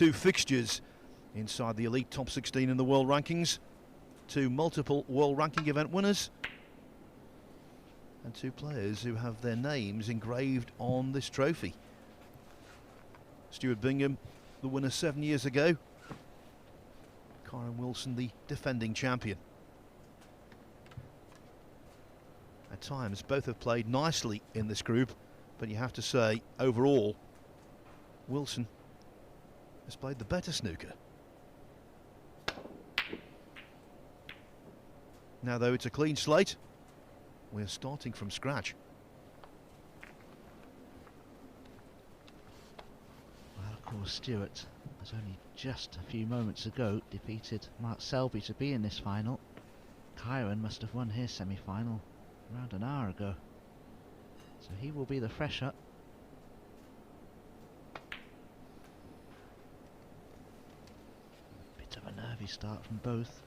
Two fixtures inside the elite top 16 in the world rankings. Two multiple world ranking event winners. And two players who have their names engraved on this trophy. Stuart Bingham, the winner 7 years ago. Kyren Wilson, the defending champion. At times, both have played nicely in this group, but you have to say, overall, Wilson has played the better snooker. Now, though, it's a clean slate. We're starting from scratch. Well, of course, Stuart has only just a few moments ago defeated Mark Selby to be in this final. Kyren must have won his semi-final around an hour ago, so he will be the fresher. Bit of a nervy start from both.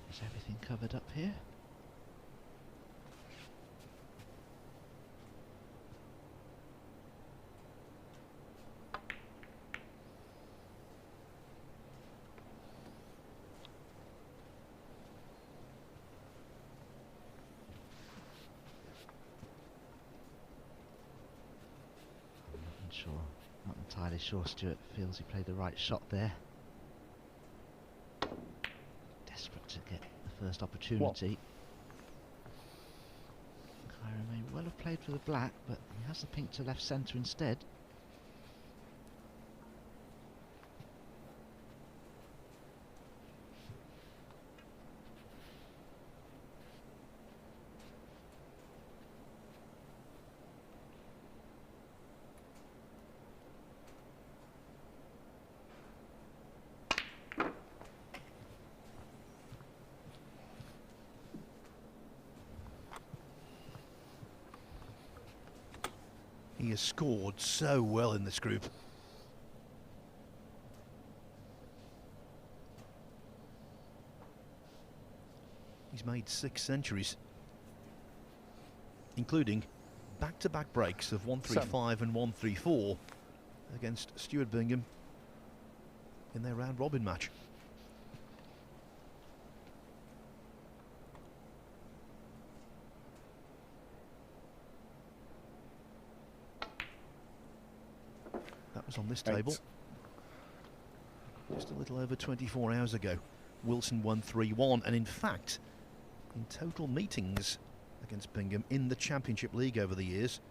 Is everything covered up here? Not entirely sure Stuart feels he played the right shot there. Desperate to get the first opportunity. Kyren may well have played for the black, but he has the pink to left centre instead. He has scored so well in this group. He's made 6 centuries, including back-to-back breaks of 135 and 134 against Stuart Bingham in their round-robin match. That was on this table just a little over 24 hours ago. Wilson won 3-1, and in fact, in total meetings against Bingham in the Championship League over the years,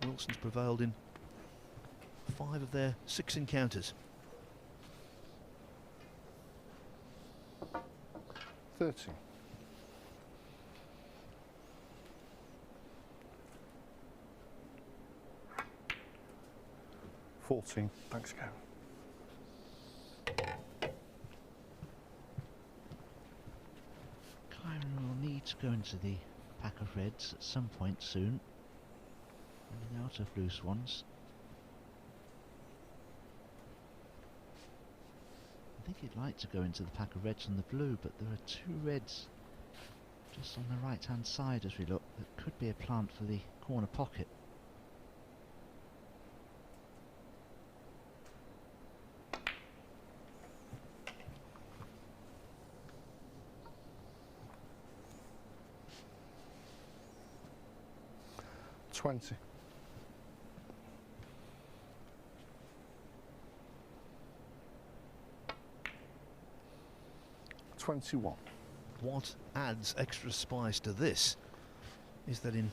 Wilson's prevailed in 5 of their 6 encounters. 30. 14. Thanks, Karen. Kyren will need to go into the pack of reds at some point soon, running out of loose ones. I think he'd like to go into the pack of reds and the blue, but there are 2 reds just on the right hand side as we look that could be a plant for the corner pocket. $20. 21. What adds extra spice to this is that in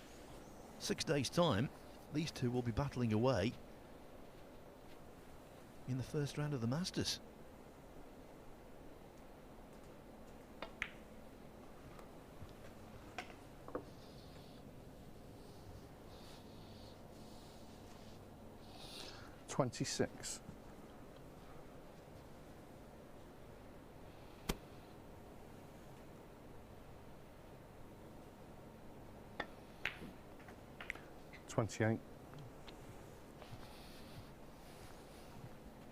6 days' time, these two will be battling away in the first round of the Masters. $26. 28.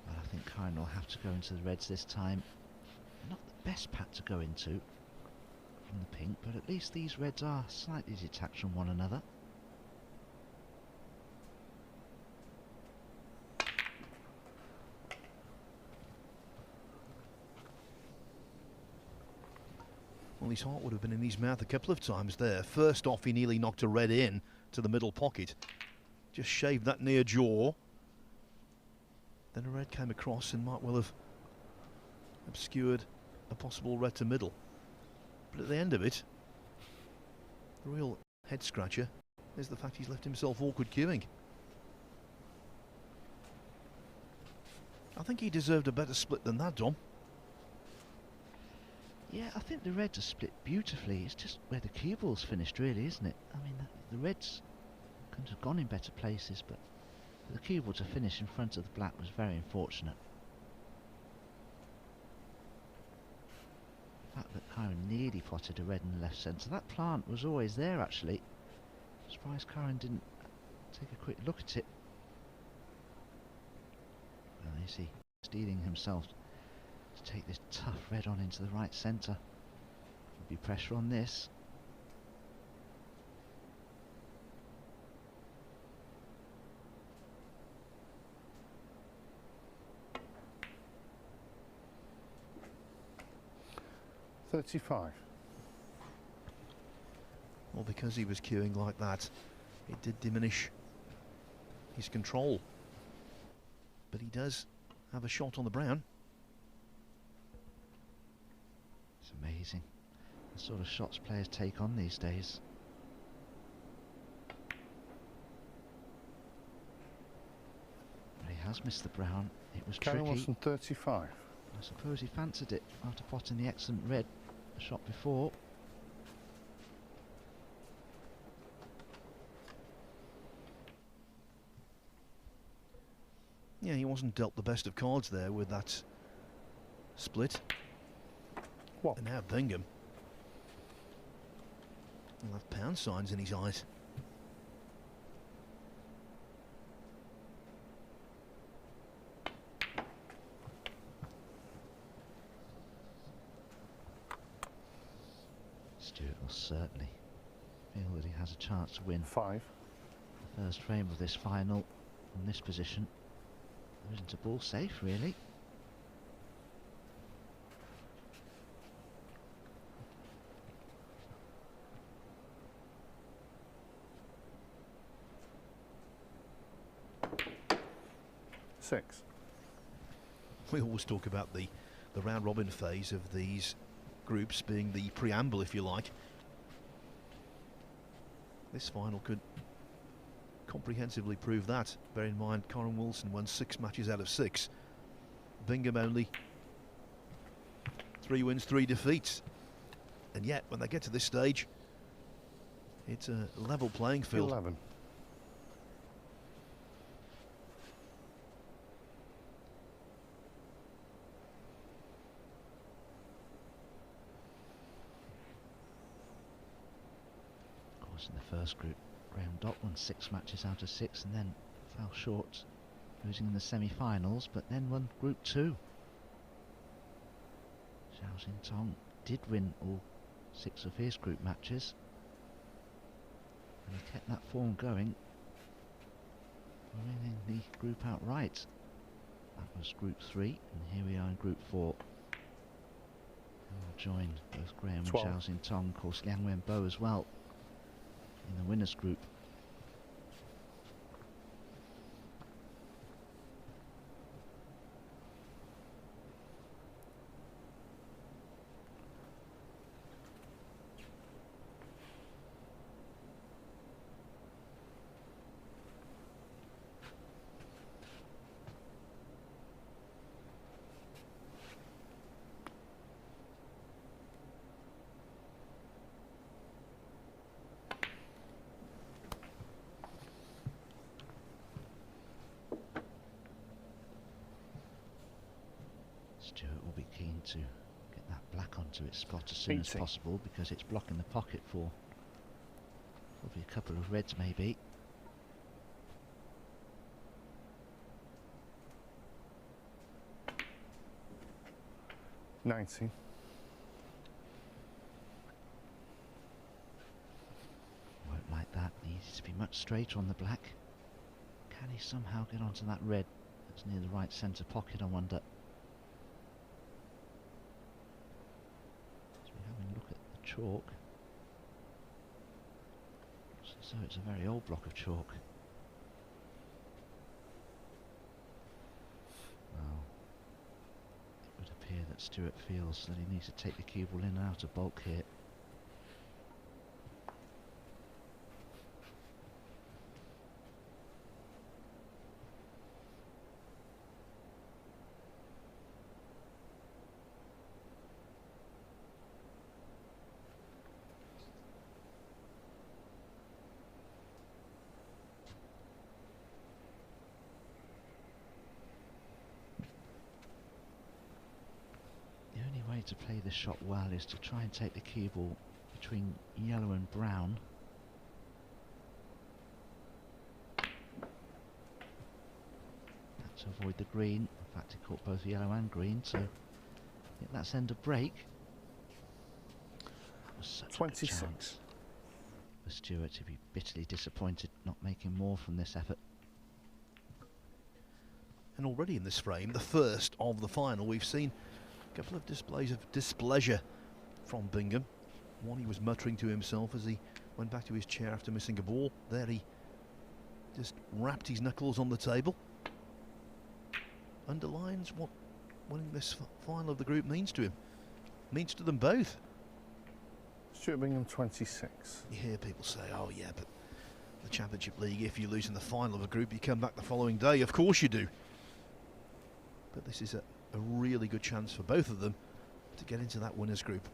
Well, I think Kyren will have to go into the reds this time. Not the best pack to go into from the pink, but at least these reds are slightly detached from one another. Well, his heart would have been in his mouth a couple of times there. First off, he nearly knocked a red in to the middle pocket. Just shaved that near jaw. Then a red came across and might well have obscured a possible red to middle. But at the end of it, the real head scratcher is the fact he's left himself awkward queuing. I think he deserved a better split than that, Dom. Yeah, I think the reds are split beautifully. It's just where the cue ball's finished, really, isn't it? I mean, the reds could have gone in better places, but for the cue ball to finish in front of the black was very unfortunate. The fact that Kyren nearly potted a red in the left centre. That plant was always there, actually. Surprised Kyren didn't take a quick look at it. Well, you see, steeling himself to take this tough red on into the right centre. There'll be pressure on this. $35. Well, because he was queuing like that, it did diminish his control. But he does have a shot on the brown. It's amazing the sort of shots players take on these days. But he has missed the brown. It was Kyren tricky. Wilson 35. I suppose he fancied it after potting the excellent red a shot before. Yeah, he wasn't dealt the best of cards there with that split. What? And now Bingham will have pound signs in his eyes. Stuart will certainly feel that he has a chance to win 5. the first frame of this final from this position. There isn't a ball safe, really. Six. We always talk about the round robin phase of these groups being the preamble, if you like. This final could comprehensively prove that. Bear in mind, Kyren Wilson won 6 matches out of 6. Bingham only 3 wins, 3 defeats. And yet, when they get to this stage, it's a level playing field. 11. Of course, in the first group, Graham Dott won 6 matches out of 6 and then fell short, losing in the semi-finals, but then won Group 2. Zhao Xintong did win all 6 of his group matches, and he kept that form going, winning the group outright. That was Group 3, and here we are in Group 4. We'll join both Graham 12. and Zhao Xintong, of course Liang Wenbo as well, in the winners group. Stuart will be keen to get that black onto its spot as soon as 80. possible, because it's blocking the pocket for probably a couple of reds maybe. 19. Won't like that. Needs to be much straighter on the black. Can he somehow get onto that red that's near the right centre pocket, I wonder? So we're having a look at the chalk. So it's a very old block of chalk. Well, it would appear that Stuart feels that he needs to take the cue ball in and out of bulk here. To play this shot well is to try and take the cue ball between yellow and brown. To avoid the green. In fact, he caught both yellow and green, so I think that's end of break. That was such 26. a good chance for Stuart to be bitterly disappointed not making more from this effort. And already in this frame, the first of the final, we've seen a couple of displays of displeasure from Bingham. One, he was muttering to himself as he went back to his chair after missing a ball. There he just rapped his knuckles on the table. Underlines what winning this final of the group means to him. Means to them both. Stuart Bingham 26. You hear people say, oh yeah, but the Championship League, if you lose in the final of a group, you come back the following day. Of course you do. But this is a really good chance for both of them to get into that winners group.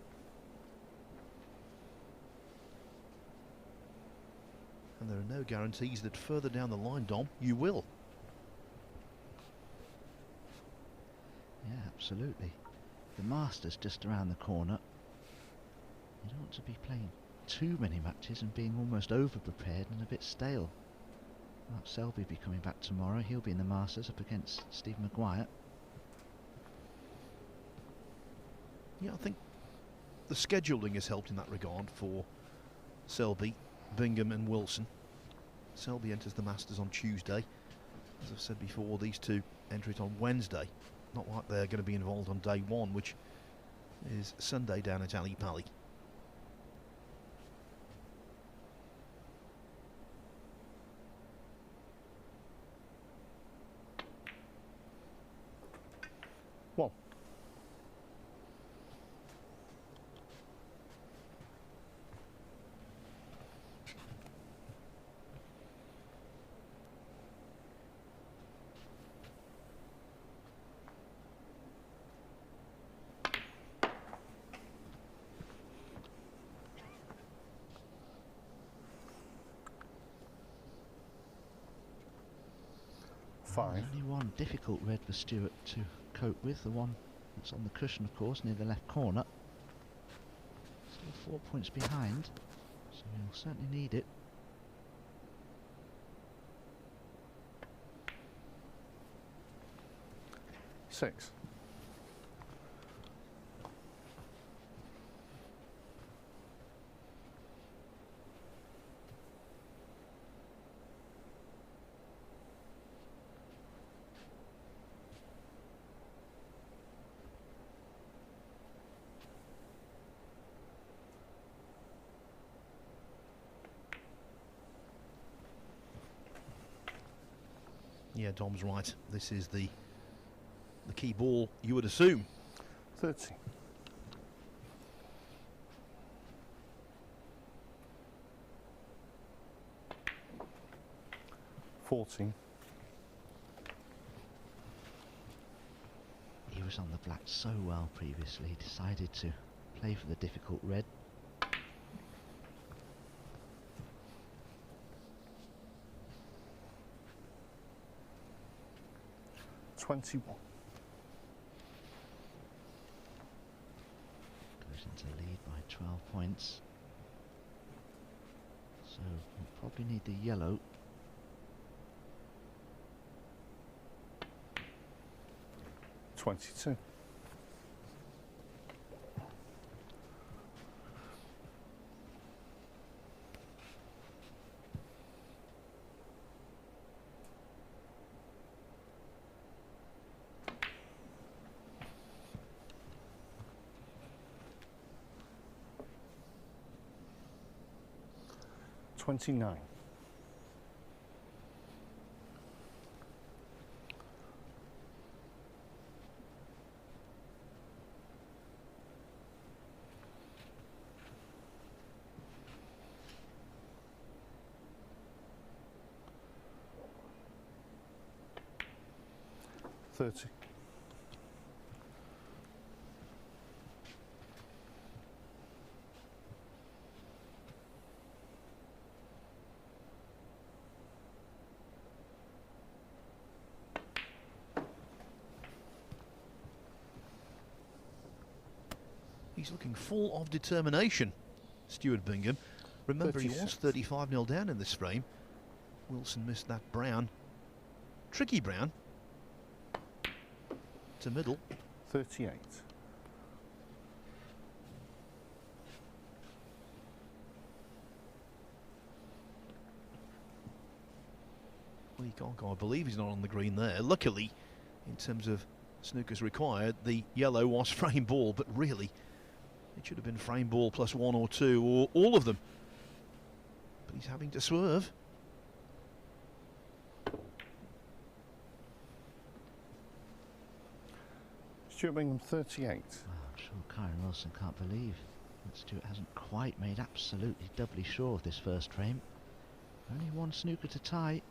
And there are no guarantees that further down the line, Dom, you will. Yeah, absolutely. The Masters just around the corner. You don't want to be playing too many matches and being almost over-prepared and a bit stale. Mark Selby will be coming back tomorrow. He'll be in the Masters up against Steve Maguire. Yeah, I think the scheduling has helped in that regard for Selby, Bingham and Wilson. Selby enters the Masters on Tuesday. As I've said before, these two enter it on Wednesday. Not like they're going to be involved on day one, which is Sunday down at Ali Pali. One. Five. Only one difficult red for Stuart to cope with, the one that's on the cushion, of course, near the left corner. Still 4 points behind, so he'll certainly need it. Six. Yeah, Dom's right. This is the key ball, you would assume. 30. $14. He was on the black so well previously, he decided to play for the difficult red. $21. Goes into lead by 12 points. So we'll probably need the yellow. $22. 29. $30. He's looking full of determination, Stuart Bingham. Remember, he was 35-0 down in this frame. Wilson missed that brown. Tricky brown. To middle. 38. Well, you can't go, I believe he's not on the green there. Luckily, in terms of snookers required, the yellow was frame ball, but really, it should have been frame ball plus 1 or 2 or all of them. But he's having to swerve. Stuart Bingham 38. Well, I'm sure Kyren Wilson can't believe that Stuart hasn't quite made absolutely doubly sure of this first frame. Only one snooker to tie.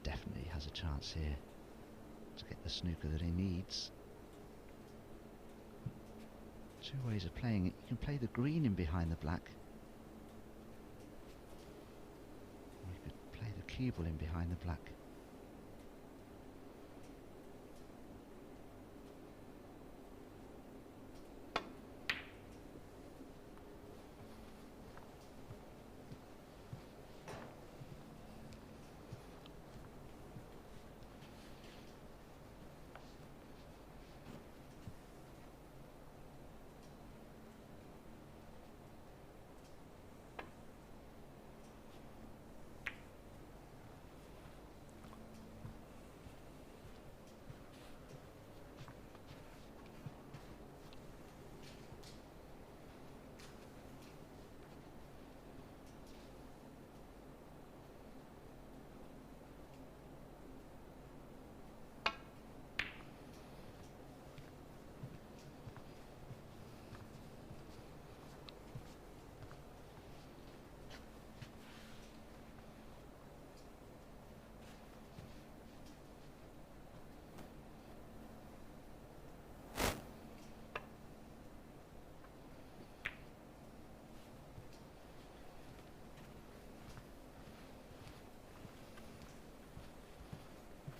Definitely has a chance here to get the snooker that he needs. Two ways of playing it. You can play the green in behind the black. Or you could play the cue ball in behind the black.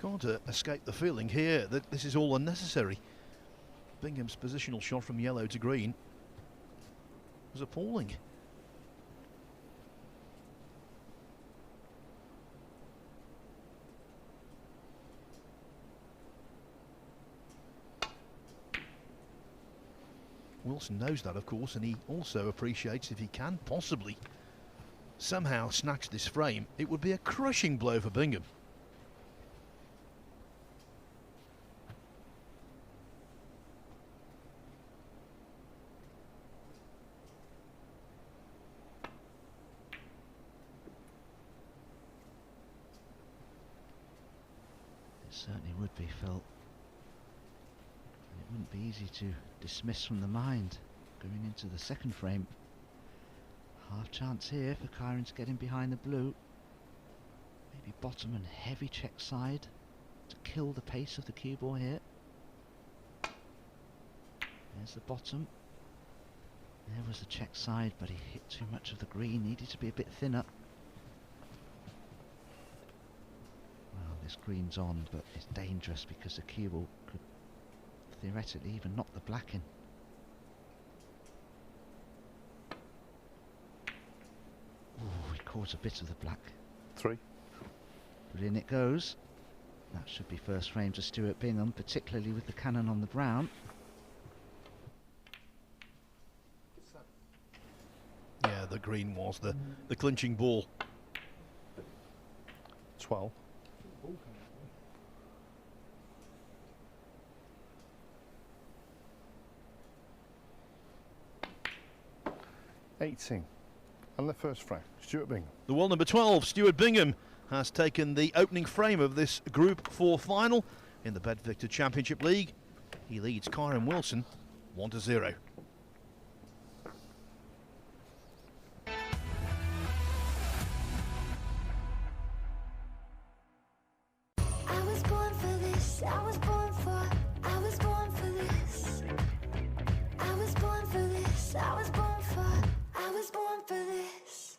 Can't escape the feeling here that this is all unnecessary. Bingham's positional shot from yellow to green was appalling. Wilson knows that, of course, and he also appreciates if he can possibly somehow snatch this frame, it would be a crushing blow for Bingham. It certainly would be, Phil. And it wouldn't be easy to dismiss from the mind going into the second frame. Half chance here for Kyren to get in behind the blue. Maybe bottom and heavy check side to kill the pace of the cue ball here. There's the bottom. There was the check side, but he hit too much of the green, needed to be a bit thinner. Well, this green's on, but it's dangerous because the cue ball could theoretically even knock the black in. Oh, he caught a bit of the black. 3. But in it goes. That should be first frame to Stuart Bingham, particularly with the cannon on the brown. Yeah, the green was the clinching ball. 12. 18. And the first frame, Stuart Bingham. The wall number 12, Stuart Bingham, has taken the opening frame of this Group 4 final in the Bet-Victor Championship League. He leads Kyren Wilson 1-0. I was born for this, I was born for this. I was born for this, I was born for this.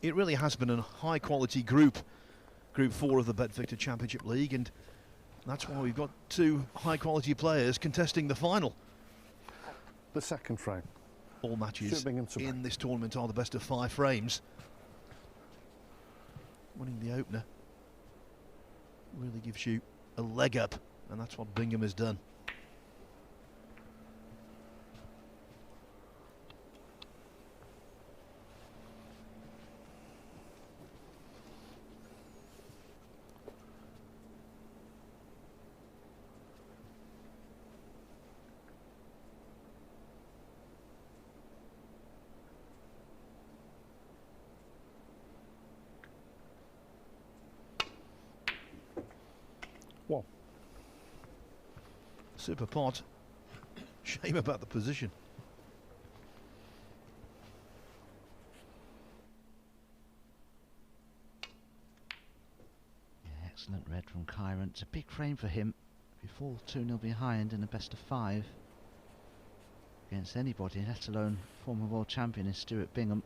It really has been a high-quality Group 4 of the Bet-Victor Championship League, and that's why we've got two high-quality players contesting the final. The second frame. All matches Stuart Bingham to in this tournament are the best of 5 frames. Winning the opener really gives you a leg up, and that's what Bingham has done. One. Super pot. Shame about the position. Yeah, excellent red from Kyren. It's a big frame for him. If you fall 2-0 behind in a best of 5 against anybody, let alone former world champion is Stuart Bingham.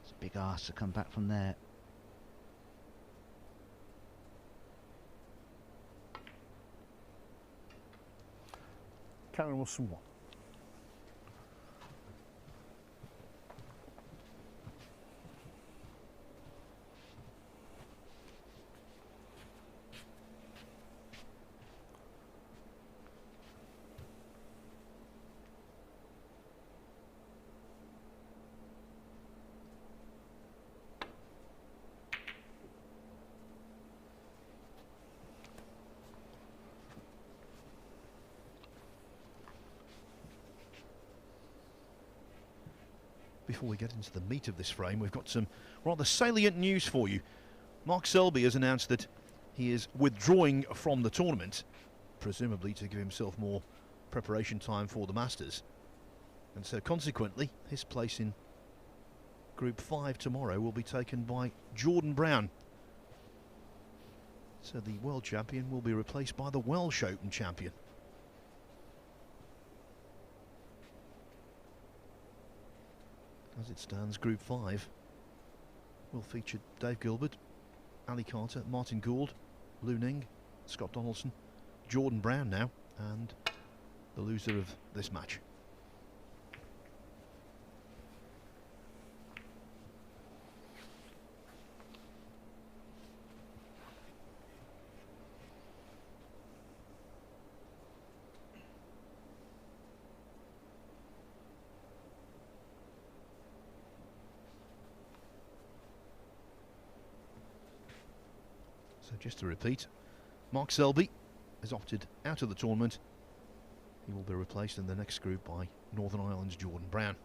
It's a big ask to come back from there. Kyren Wilson 1. Before we get into the meat of this frame, we've got some rather salient news for you. Mark Selby has announced that he is withdrawing from the tournament, presumably to give himself more preparation time for the Masters. And so consequently, his place in Group 5 tomorrow will be taken by Jordan Brown. So the world champion will be replaced by the Welsh Open champion. As it stands, Group 5 will feature Dave Gilbert, Ali Carter, Martin Gould, Lu Ning, Scott Donaldson, Jordan Brown now, and the loser of this match. So just to repeat, Mark Selby has opted out of the tournament. He will be replaced in the next group by Northern Ireland's Jordan Brown.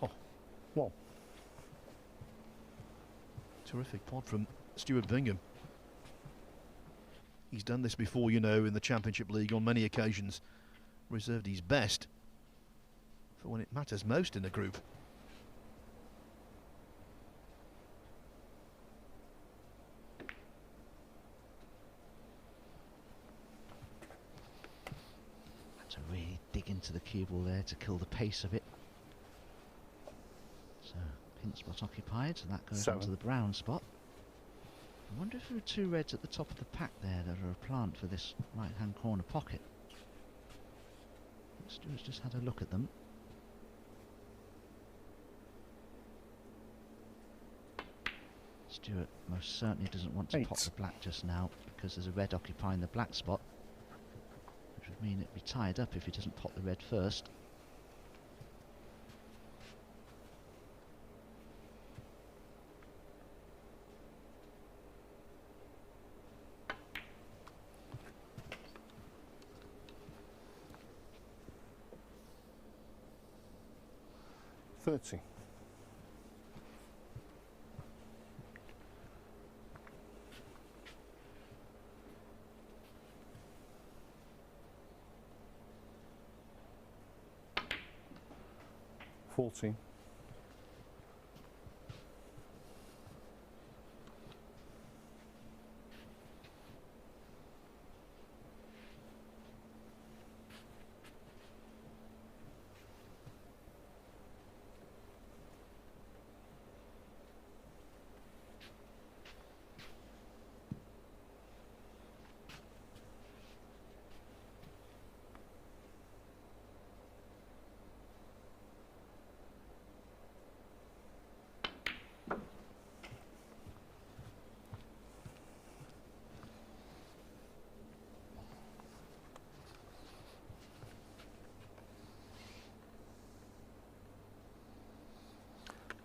Oh, well. Terrific pod from Stuart Bingham. He's done this before, you know, in the Championship League on many occasions. Reserved his best for when it matters most in a group. To really dig into the cue ball there to kill the pace of it. So pin spot occupied, so that goes 7. onto the brown spot. I wonder if there are 2 reds at the top of the pack there that are a plant for this right hand corner pocket. Stuart's just had a look at them. Stuart most certainly doesn't want to 8. pop the black just now because there's a red occupying the black spot, which would mean it'd be tied up if he doesn't pop the red first. $30. $14.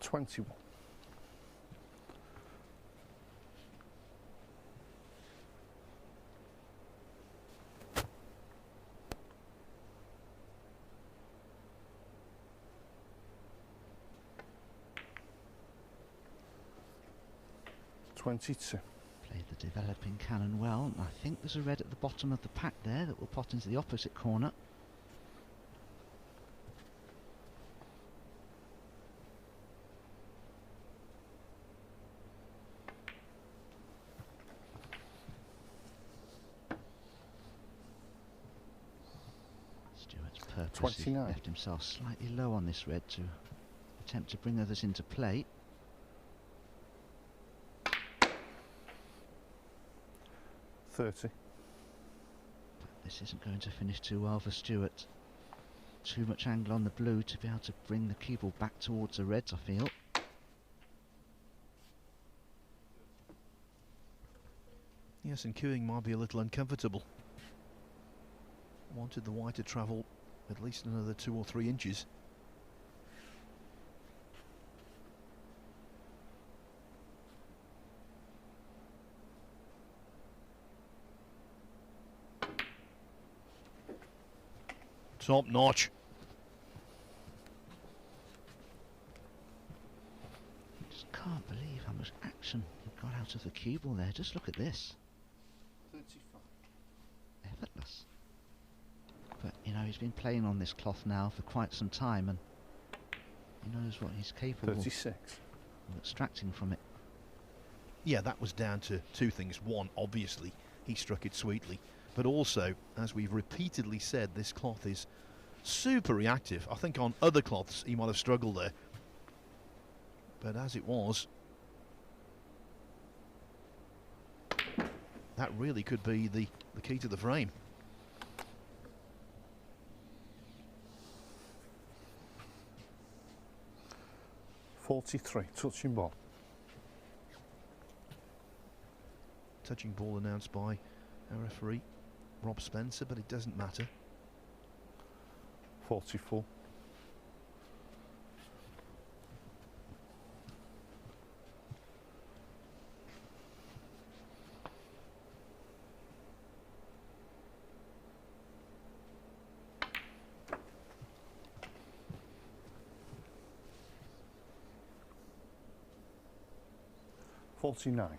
$21. $22. Played the developing cannon well. I think there's a red at the bottom of the pack there that will pot into the opposite corner. Stuart's purposely 29. left himself slightly low on this red to attempt to bring others into play. $30. This isn't going to finish too well for Stuart. Too much angle on the blue to be able to bring the cue ball back towards the reds, I feel. Yes, and queuing might be a little uncomfortable. Wanted the white to travel at least another 2 or 3 inches. Top notch. much action he got out of the cue ball there. Just look at this. 35. Effortless. But, you know, he's been playing on this cloth now for quite some time, and he knows what he's capable 36. of extracting from it. Yeah, that was down to two things. One, obviously, he struck it sweetly. But also, as we've repeatedly said, this cloth is super reactive. I think on other cloths he might have struggled there. But as it was, that really could be the key to the frame. .43, touching ball. Touching ball announced by our referee, Rob Spencer, but it doesn't matter. 44. .49.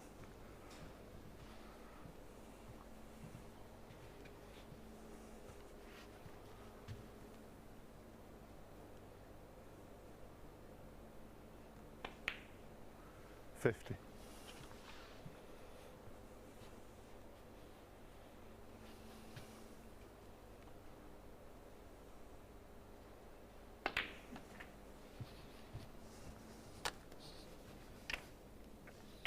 .50.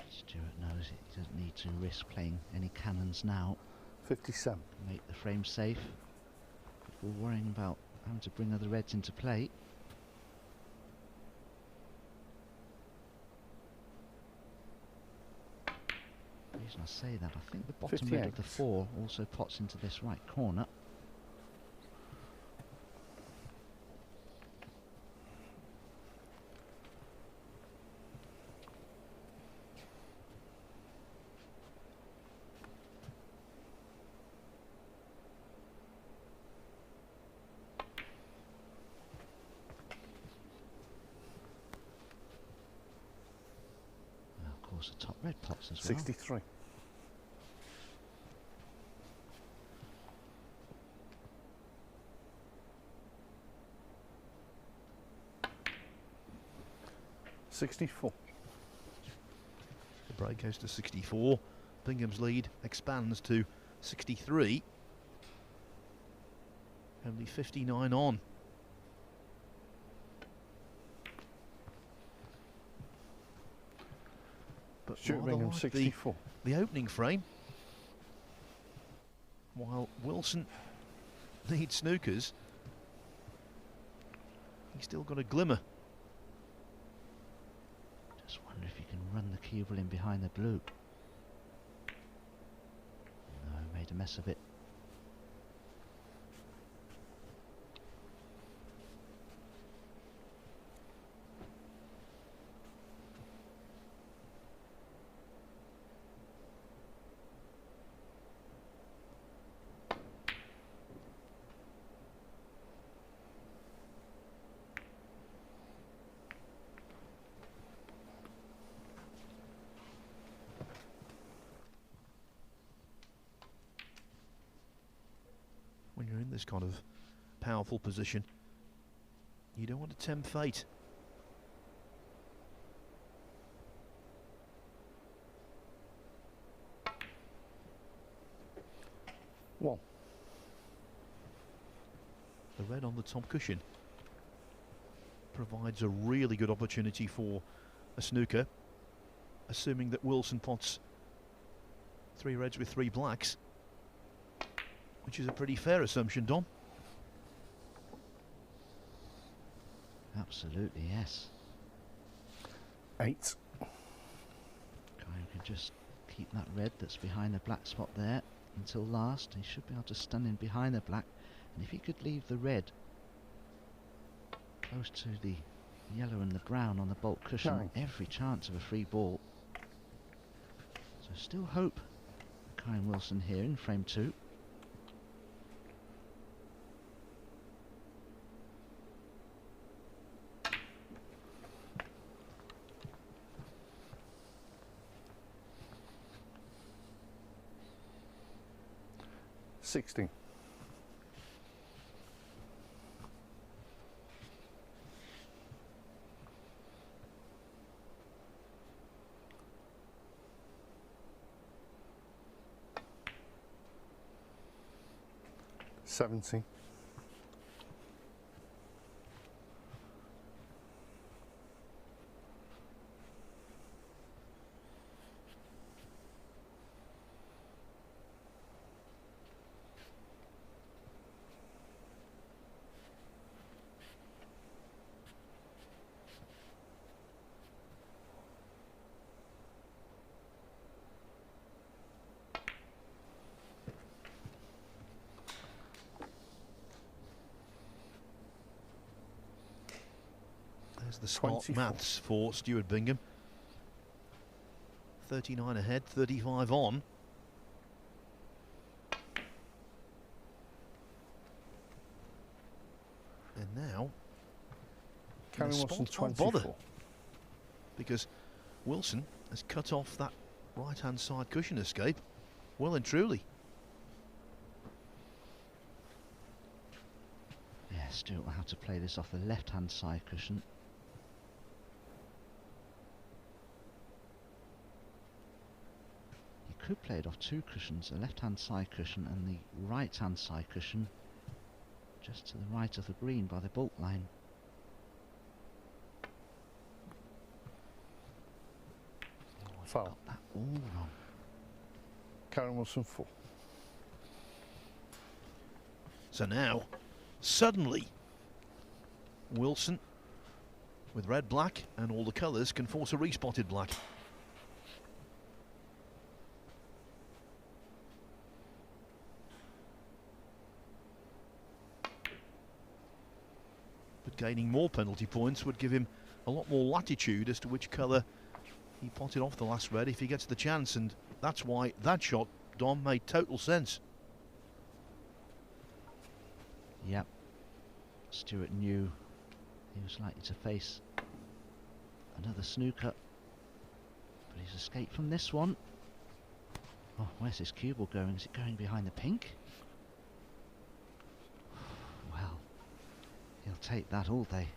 Stuart knows he doesn't need to risk playing any cannons now. 57. Make the frame safe before worrying about having to bring other reds into play. The reason I say that, I think the bottom red of the 58. 4 also pots into this right corner. Of course, the top red pots as well. 63. .64. The break goes to 64. Bingham's lead expands to 63. Only 59 on. But Stuart rather Bingham, like 64. the opening frame, while Wilson needs snookers, he's still got a glimmer. Just wonder if he can run the cue ball in behind the blue. No, made a mess of it. When you're in this kind of powerful position, you don't want to tempt fate. One. The red on the top cushion provides a really good opportunity for a snooker, assuming that Wilson pots 3 reds with 3 blacks, which is a pretty fair assumption, Dom. Absolutely, yes. 8. Kyren can just keep that red that's behind the black spot there until last. He should be able to stun in behind the black, and if he could leave the red close to the yellow and the brown on the bulk cushion, 9. every chance of a free ball. So still hope for Kyren Wilson here in frame 2. 16. $17. There's the smart 24. maths for Stuart Bingham. 39 ahead, 35 on. And now, in a Kyren Wilson, spot, won't bother, 24. because Wilson has cut off that right-hand side cushion escape well and truly. Yeah, Stuart will have to play this off the left-hand side cushion. He could play it off two cushions, the left-hand side cushion and the right-hand side cushion, just to the right of the green by the baulk line. Foul. Got that all wrong. Kyren Wilson, 4. So now, suddenly, Wilson, with red-black and all the colours, can force a respotted black. But gaining more penalty points would give him a lot more latitude as to which colour he potted off the last red if he gets the chance, and that's why that shot, Dom, made total sense. Yep. Stuart knew he was likely to face another snooker, but he's escaped from this one. Oh, where's this cue ball going? Is it going behind the pink? Well, he'll take that all day.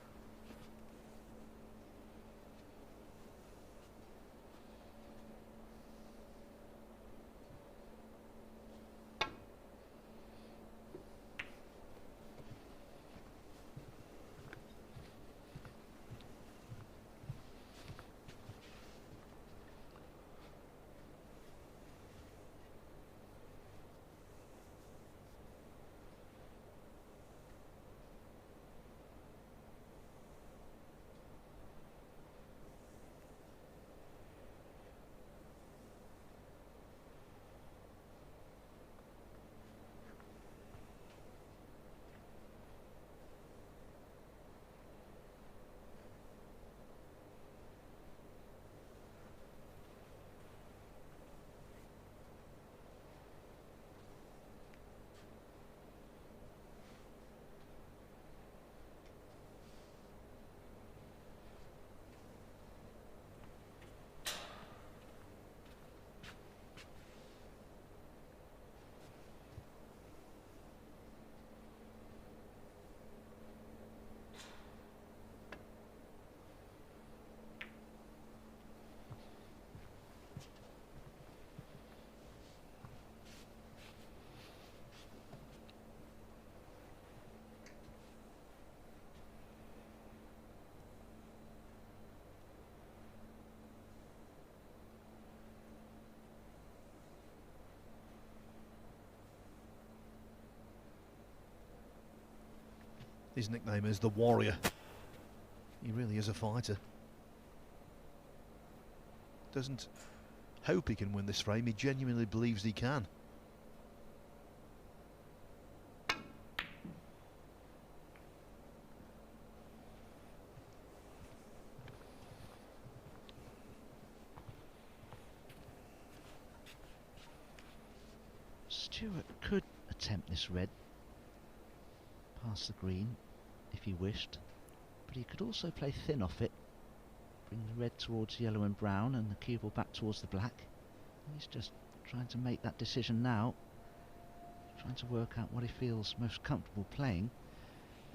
His nickname is the Warrior. He really is a fighter. Doesn't hope he can win this frame, he genuinely believes he can. Stuart could attempt this red past the green if he wished, but he could also play thin off it, bring the red towards yellow and brown and the cue ball back towards the black. He's just trying to make that decision now. trying to work out what he feels most comfortable playing.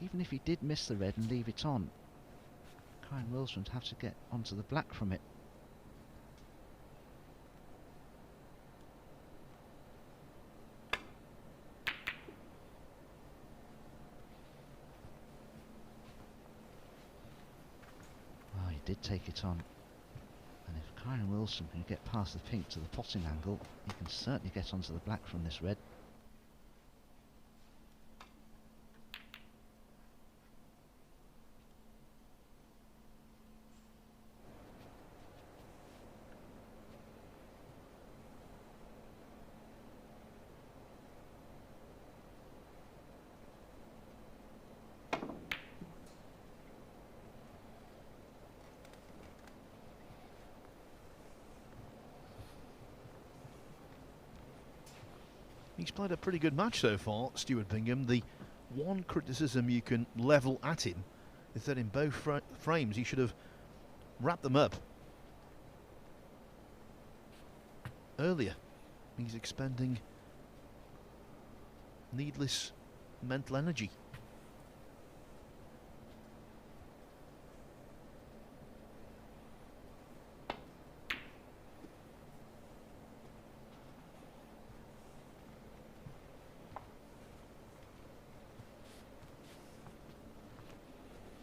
Even if he did miss the red and leave it on, Kyren Wilson would have to get onto the black from it. Well, he did take it on. And if Kyren Wilson can get past the pink to the potting angle, he can certainly get onto the black from this red. He's played a pretty good match so far, Stuart Bingham. The one criticism you can level at him is that in both frames he should have wrapped them up earlier. He's expending needless mental energy.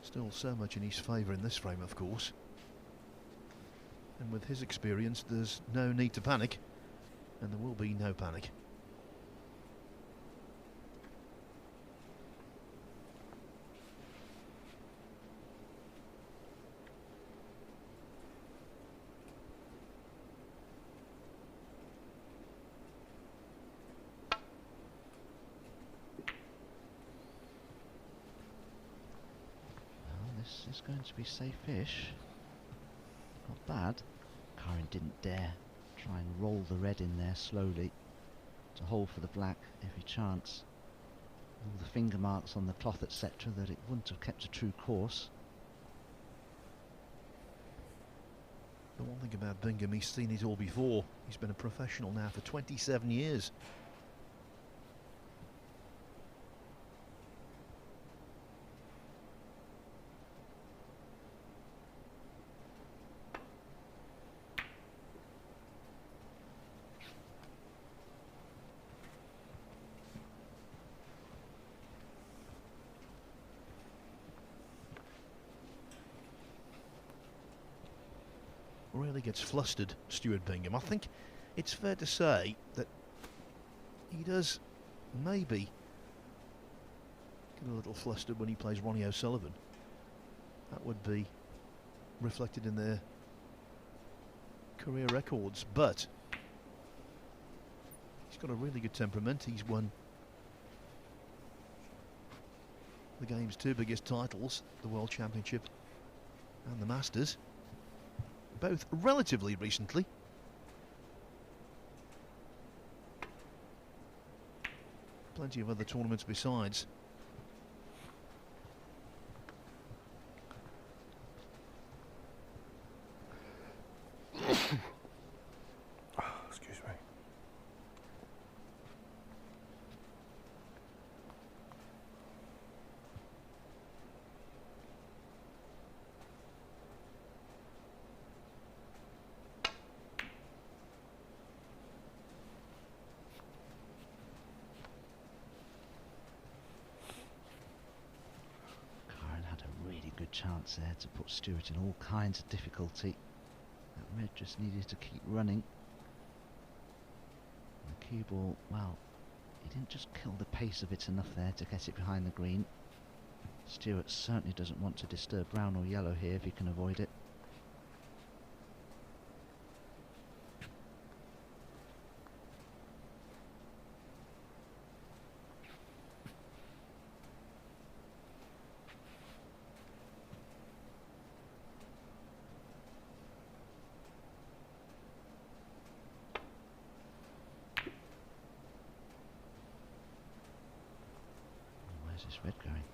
Still so much in his favour in this frame, of course. And with his experience, there's no need to panic. And there will be no panic. This is going to be safe-ish. Not bad. Kyren didn't dare try and roll the red in there slowly to hold for the black every chance. All the finger marks on the cloth, etc., that it wouldn't have kept a true course. The one thing about Bingham, he's seen it all before. He's been a professional now for 27 years. Really gets flustered, Stuart Bingham. I think it's fair to say that he does maybe get a little flustered when he plays Ronnie O'Sullivan. That would be reflected in their career records, but he's got a really good temperament. He's won the game's two biggest titles, the World Championship and the Masters, both relatively recently. Plenty of other tournaments besides. Excuse me. Chance there to put Stuart in all kinds of difficulty. That red just needed to keep running. And the cue ball, well, he didn't just kill the pace of it enough there to get it behind the green. Stuart certainly doesn't want to disturb brown or yellow here if he can avoid it. This red going. And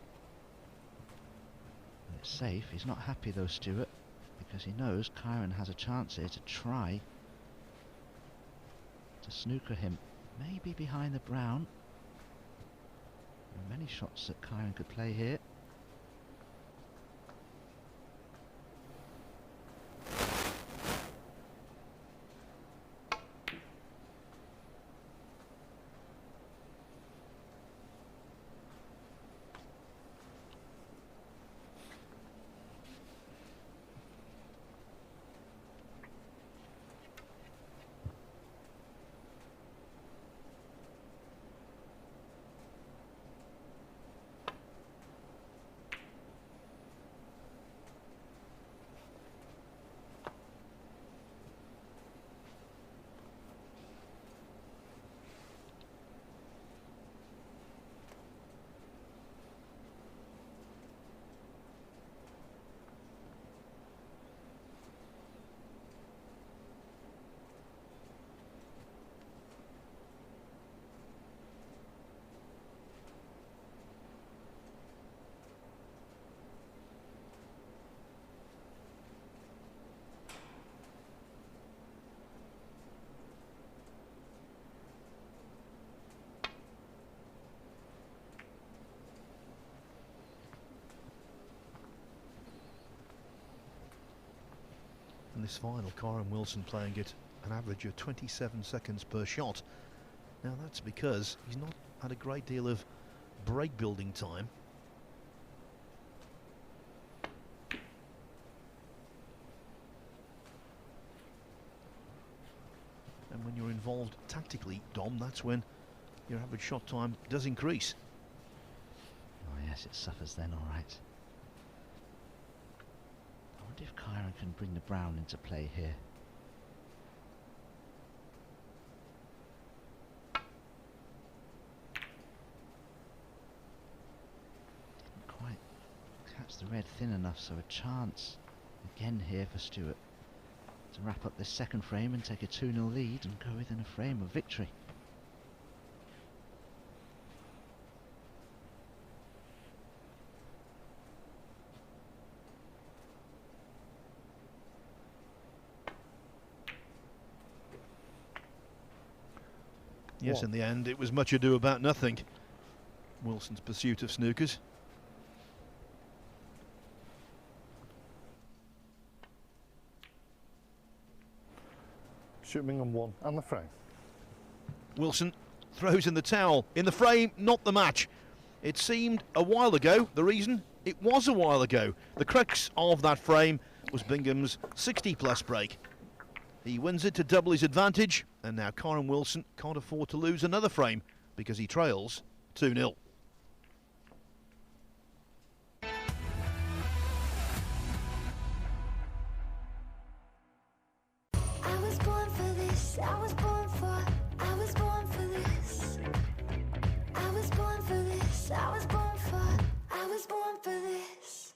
it's safe. He's not happy though, Stuart, because he knows Kyren has a chance here to try to snooker him. Maybe behind the brown. Many shots that Kyren could play here. In this final, Kyren Wilson playing at an average of 27 seconds per shot. Now that's because he's not had a great deal of break building time. And when you're involved tactically, Dom, that's when your average shot time does increase. Oh yes, it suffers then, all right. I wonder if Kyren can bring the brown into play here. Didn't quite catch the red thin enough, so a chance again here for Stuart to wrap up this second frame and take a 2-0 lead and go within a frame of victory. Yes, in the end, it was much ado about nothing. Wilson's pursuit of snookers. Stuart Bingham won and the frame. Wilson throws in the towel. In the frame, not the match. It seemed a while ago. The reason? It was a while ago. The crux of that frame was Bingham's 60-plus break. He wins it to double his advantage, and now Kyren Wilson can't afford to lose another frame because he trails 2-0. I was born for this. I was born for. I was born for this. I was born for this. I was born for. I was born for this.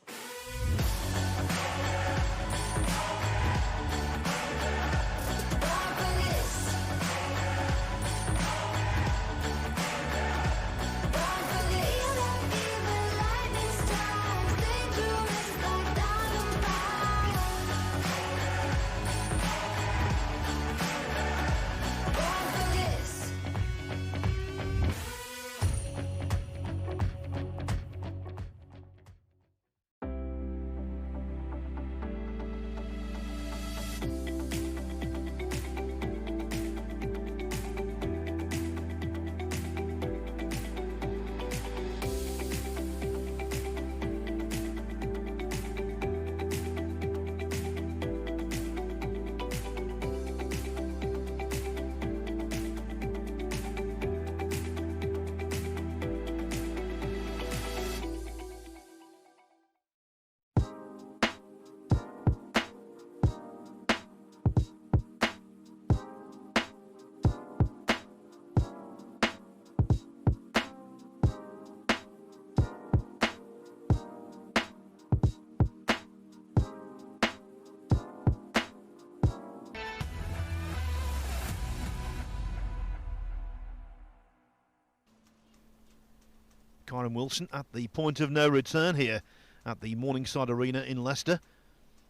Kyren Wilson at the point of no return here at the Morningside Arena in Leicester.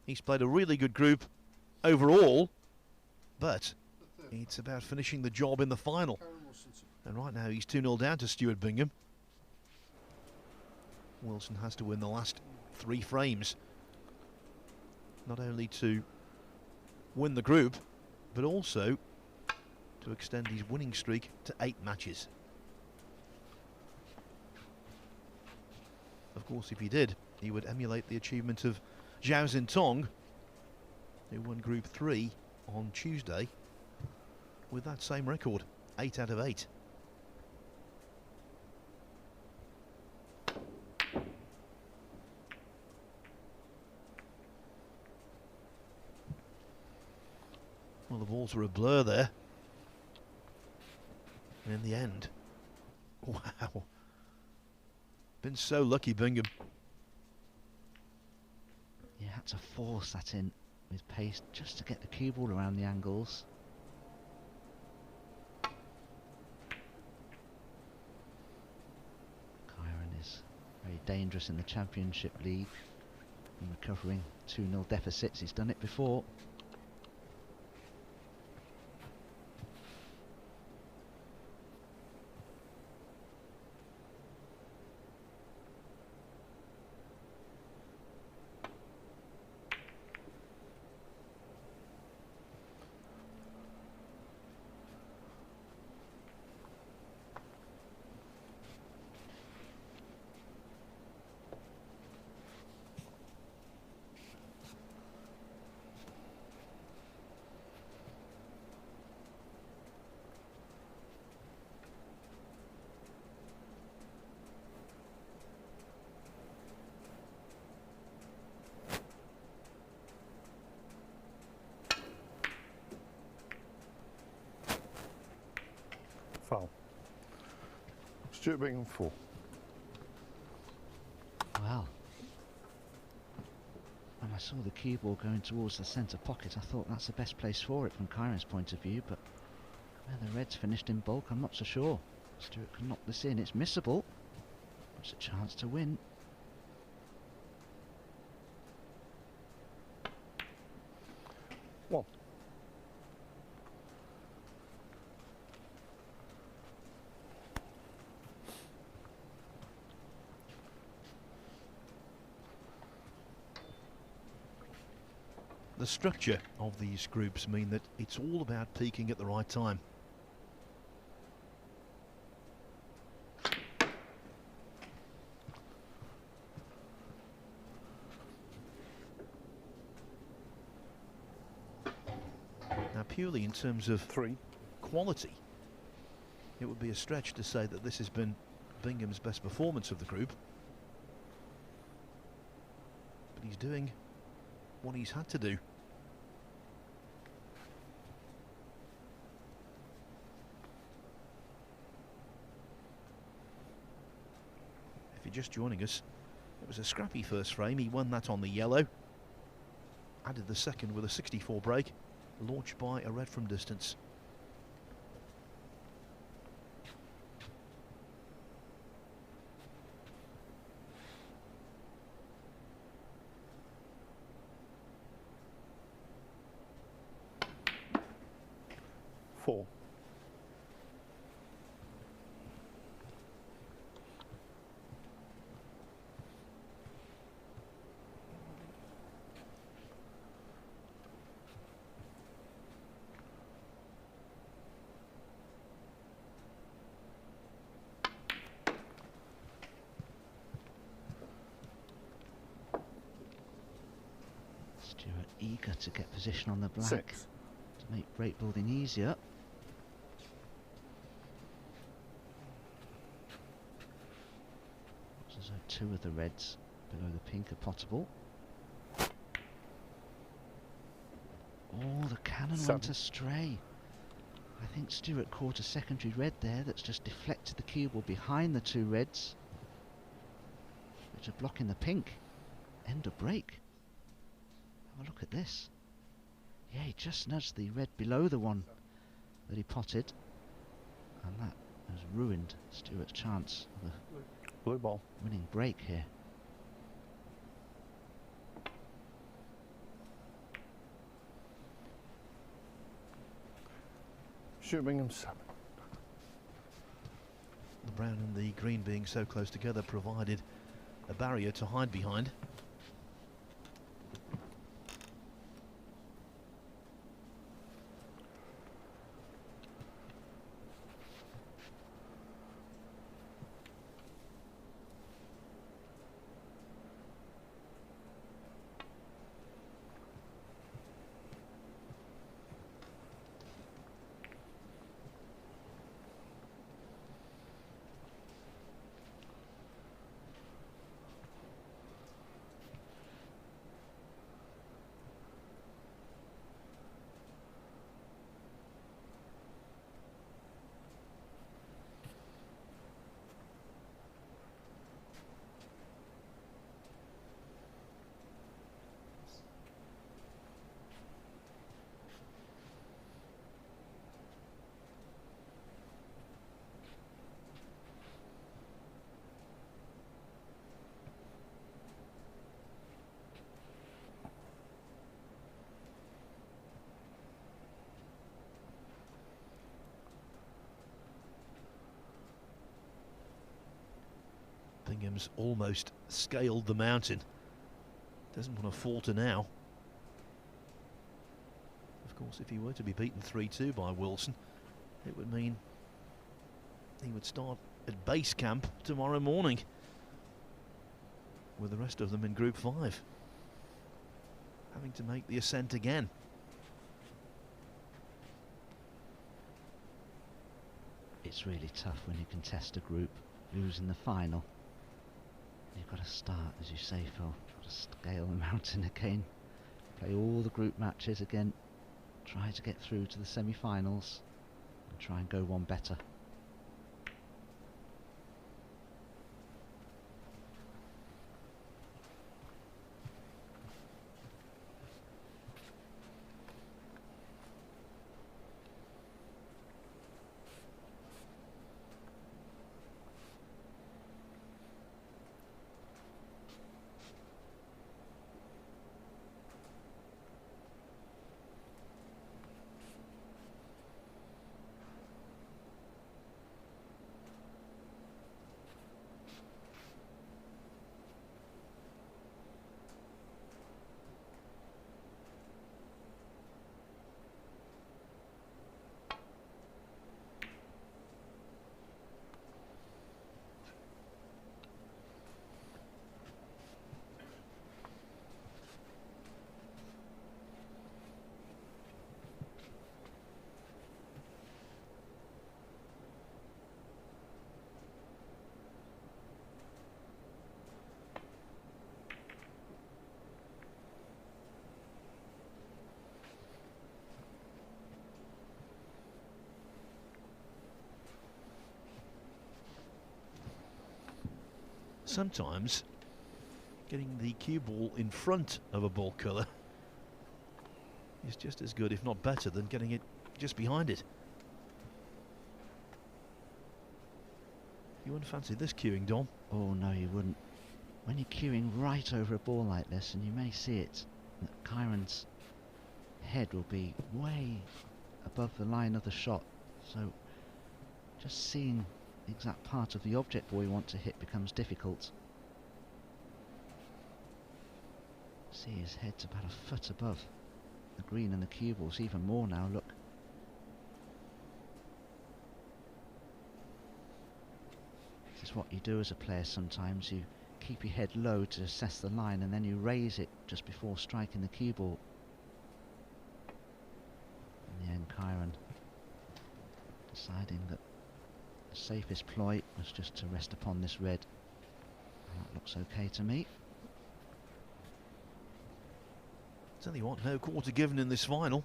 He's played a really good group overall, but it's about finishing the job in the final. And right now he's 2-0 down to Stuart Bingham. Wilson has to win the last 3 frames, not only to win the group, but also to extend his winning streak to 8 matches. Of course, if he did, he would emulate the achievement of Zhao Xintong, who won Group 3 on Tuesday with that same record, 8 out of 8. Well, the balls were a blur there. And in the end, wow. Been so lucky, Bingham. You had to force that in with pace just to get the cue ball around the angles. Kyren is very dangerous in the Championship League in recovering 2-0 deficits. He's done it before. Foul. Stuart Bingham 4. Well, when I saw the cue ball going towards the centre pocket, I thought that's the best place for it from Kyren's point of view, but where the Reds finished in bulk, I'm not so sure. Stuart can knock this in. It's missable. It's a chance to win. One. The structure of these groups mean that it's all about peaking at the right time. Now, purely in terms of 3. quality, it would be a stretch to say that this has been Bingham's best performance of the group. But he's doing what he's had to do. If you're just joining us, it was a scrappy first frame. He won that on the yellow, added the second with a 64 break, launched by a red from distance. Four. Stuart eager to get position on the black 6. to make break building easier. So 2 of the reds below the pink are potable. Oh, the cannon 7. went astray. I think Stuart caught a secondary red there that's just deflected the cue ball behind the 2 reds, which are blocking the pink. End of break. Have a look at this. Yeah, he just nudged the red below the one that he potted, and that has ruined Stuart's chance of a Blue ball. winning break here. Stuart Bingham 7. The brown and the green being so close together provided a barrier to hide behind. Bingham's almost scaled the mountain. Doesn't want to falter now. Of course, if he were to be beaten 3-2 by Wilson, it would mean he would start at base camp tomorrow morning with the rest of them in Group 5, having to make the ascent again. It's really tough when you contest a group, losing the final. You've got to start, as you say, Phil. You've got to scale the mountain again, play all the group matches again, try to get through to the semi-finals, and try and go one better. Sometimes getting the cue ball in front of a ball colour is just as good, if not better, than getting it just behind it. You wouldn't fancy this cueing, Dom? Oh no, you wouldn't. When you're cueing right over a ball like this, and you may see it, that Kyren's head will be way above the line of the shot, so just seeing the exact part of the object ball you want to hit becomes difficult. See, his head's about a foot above the green, and the cue ball's even more now, look. This is what you do as a player sometimes. You keep your head low to assess the line, and then you raise it just before striking the cue ball. In the end, Kyren deciding that the safest ploy was just to rest upon this red. And that looks okay to me. Tell you what, no quarter given in this final.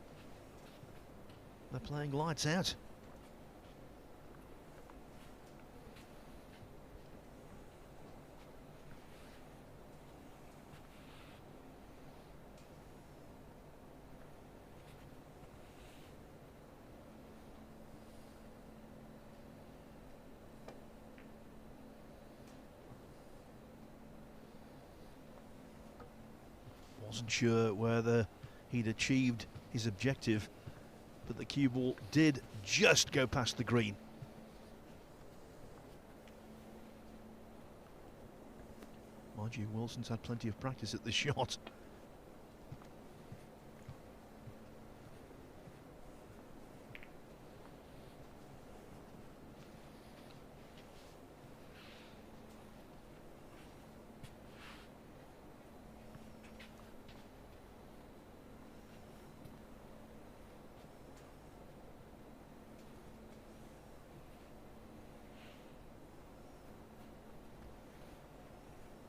They're playing lights out. Wasn't sure whether he'd achieved his objective, but the cue ball did just go past the green. Mind you, Wilson's had plenty of practice at this shot.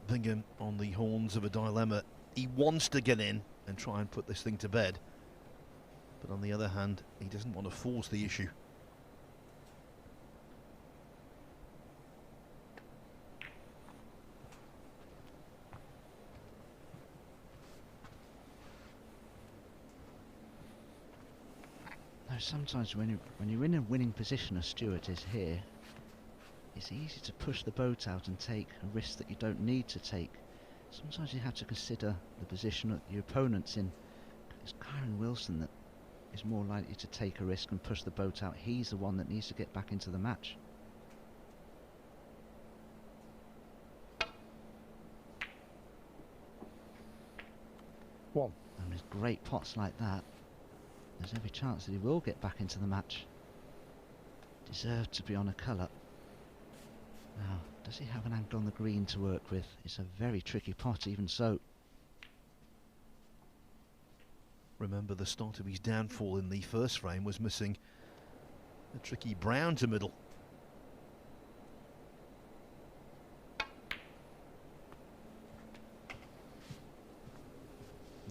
Bingham on the horns of a dilemma. He wants to get in and try and put this thing to bed, but on the other hand, he doesn't want to force the issue. Now, sometimes when you're in a winning position, as Stuart is here, it's easy to push the boat out and take a risk that you don't need to take. Sometimes you have to consider the position that your opponent's in. It's Kyren Wilson that is more likely to take a risk and push the boat out. He's the one that needs to get back into the match. One. And with great pots like that, there's every chance that he will get back into the match. Deserved to be on a colour. Now, does he have an angle on the green to work with? It's a very tricky pot, even so. Remember, the start of his downfall in the first frame was missing a tricky brown to middle.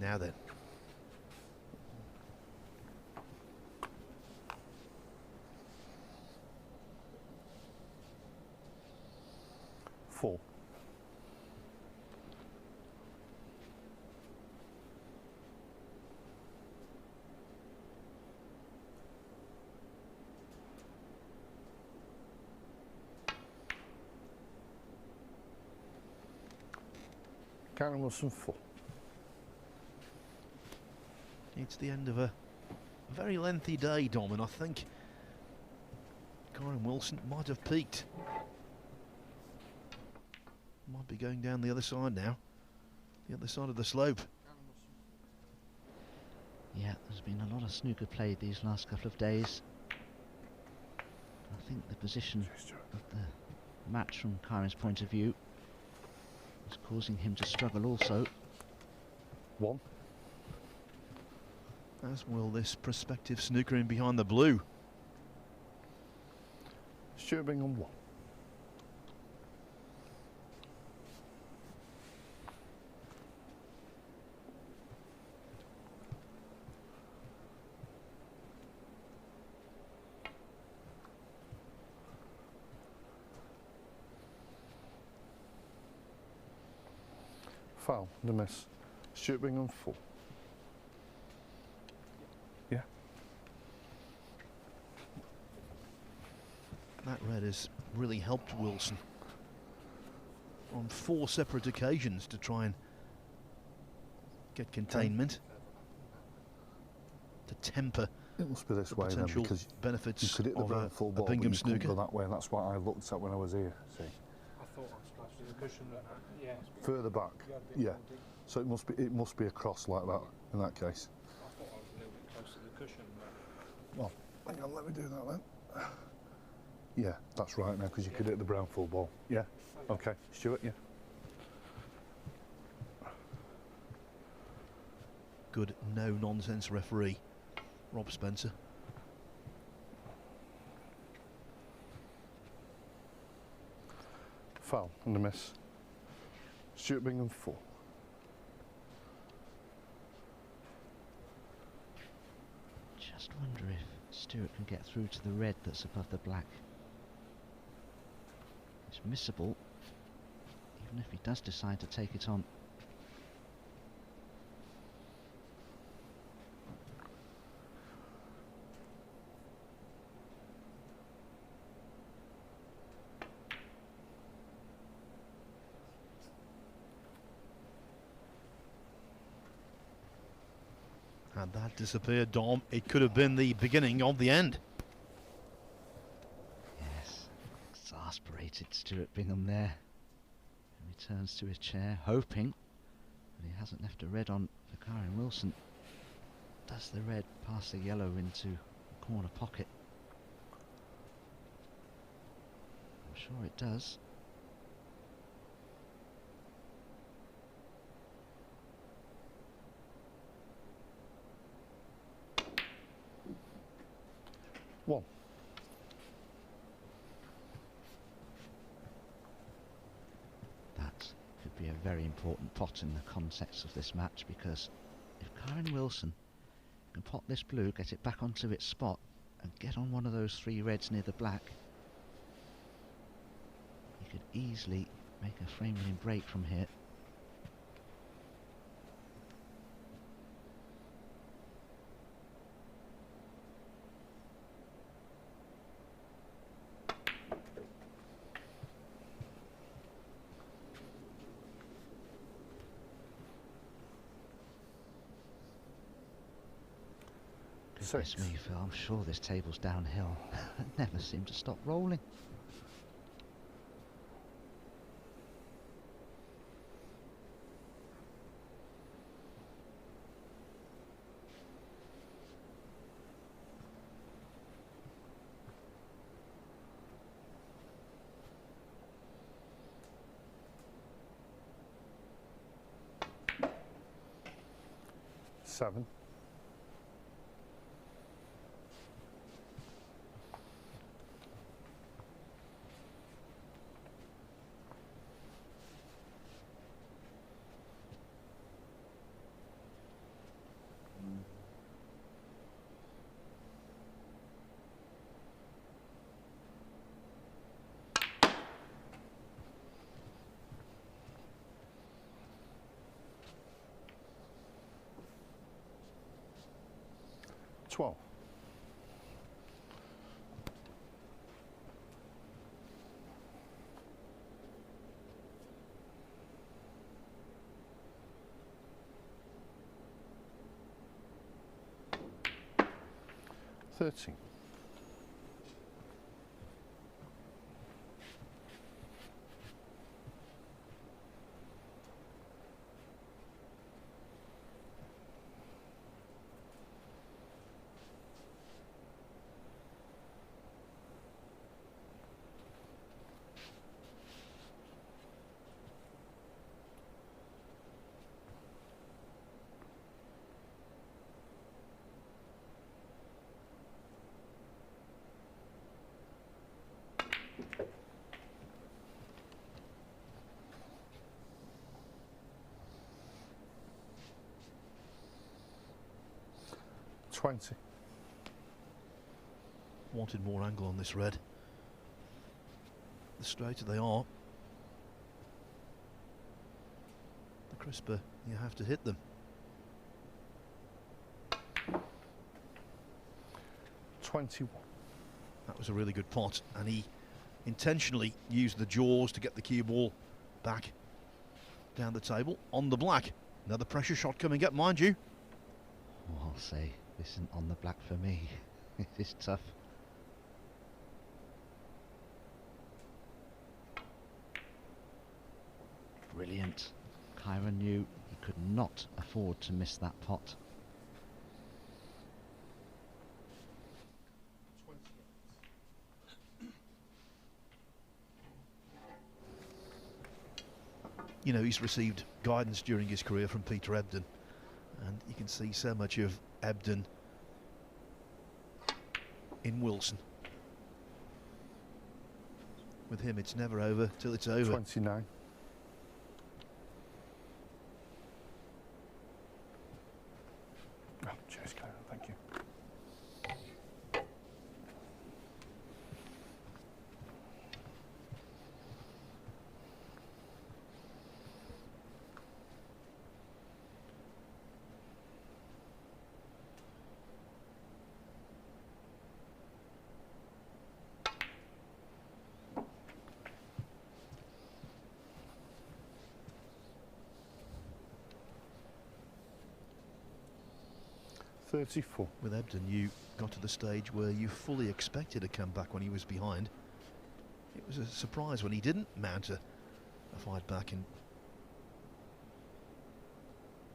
Now then. Four. Kyren Wilson, four. It's the end of a very lengthy day, Dom, and I think Kyren Wilson might have peaked. Might be going down the other side now, the other side of the slope. Yeah, there's been a lot of snooker played these last couple of days. I think the position of the match from Kyren's point of view is causing him to struggle also. One. As will this prospective snooker in behind the blue. Stuart Bingham, one. Foul, the miss. Stuart Bingham, four. Yeah. That red has really helped Wilson on 4 separate occasions to try and get containment, to temper It must be this the way then, potential because benefits you could hit the of brown full ball, a Bingham but you couldn't snooker. go that way, and that's what I looked at when I was here. See, I thought I splashed the cushion and that. Yeah. further back. Yeah. So it must be across like that in that case. I thought I was a little bit close to the cushion, but Well, hang on, let me do that then. Yeah, that's right now, because you could hit the brown full ball. Yeah. Okay, Stuart. Yeah. Good no-nonsense referee, Rob Spencer. Foul and a miss. Stuart Bingham, four. Just wonder if Stuart can get through to the red that's above the black. It's missable, even if he does decide to take it on. Had that disappeared, Dom, it could have been the beginning of the end. Yes, exasperated Stuart Bingham there. Returns to his chair, hoping, but he hasn't left a red on for Kyren Wilson. Does the red pass the yellow into the corner pocket? I'm sure it does. One. That could be a very important pot in the context of this match, because if Kyren Wilson can pot this blue, get it back onto its spot and get on one of those three reds near the black, he could easily make a frame-winning break from here. Goodness me, Phil, I'm sure this table's downhill. It never seemed to stop rolling. Seven. Twelve. Thirteen. $20. Wanted more angle on this red. The straighter they are, the crisper you have to hit them. 21. That was a really good pot, and he intentionally used the jaws to get the cue ball back down the table on the black. Another pressure shot coming up, mind you. Oh, I'll say, this isn't on the black for me. It is tough. Brilliant. Kyren knew he could not afford to miss that pot. You know, he's received guidance during his career from Peter Ebden, and you can see so much of Ebden in Wilson. With him, it's never over till it's over. 29. Oh, cheers, Kyren, thank you. $34. With Ebden, you got to the stage where you fully expected a comeback when he was behind. It was a surprise when he didn't mount a a fight back, and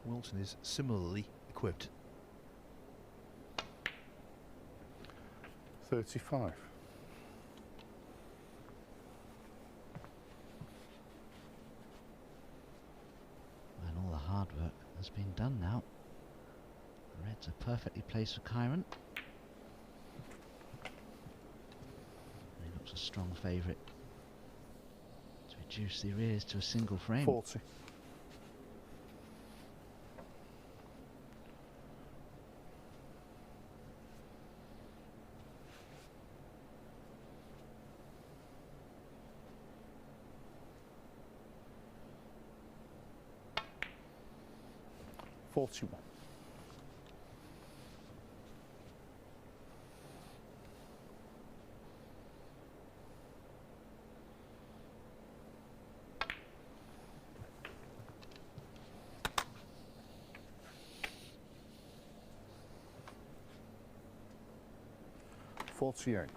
Wilson is similarly equipped. 35. And all the hard work has been done now. The reds are perfectly placed for Kyren. He looks a strong favourite to reduce the arrears to a single frame. 40. $41. $48.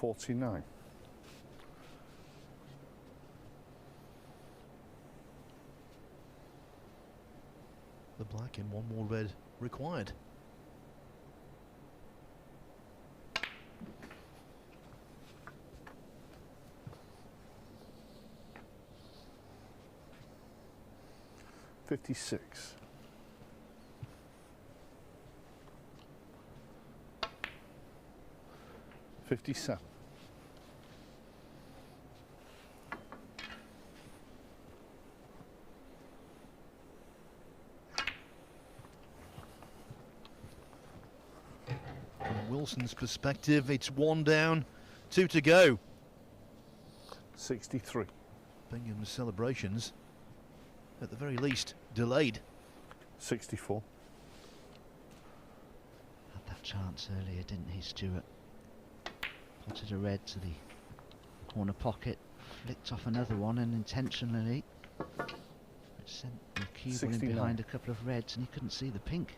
$49. The black and one more red required. $56. $57. From Wilson's perspective, it's 1 down, 2 to go. 63. Bingham's celebrations, at the very least, delayed. 64. Had that chance earlier, didn't he, Stuart? Potted a red to the corner pocket, flicked off another one, and intentionally it sent the cube in 69. behind a couple of reds, and he couldn't see the pink.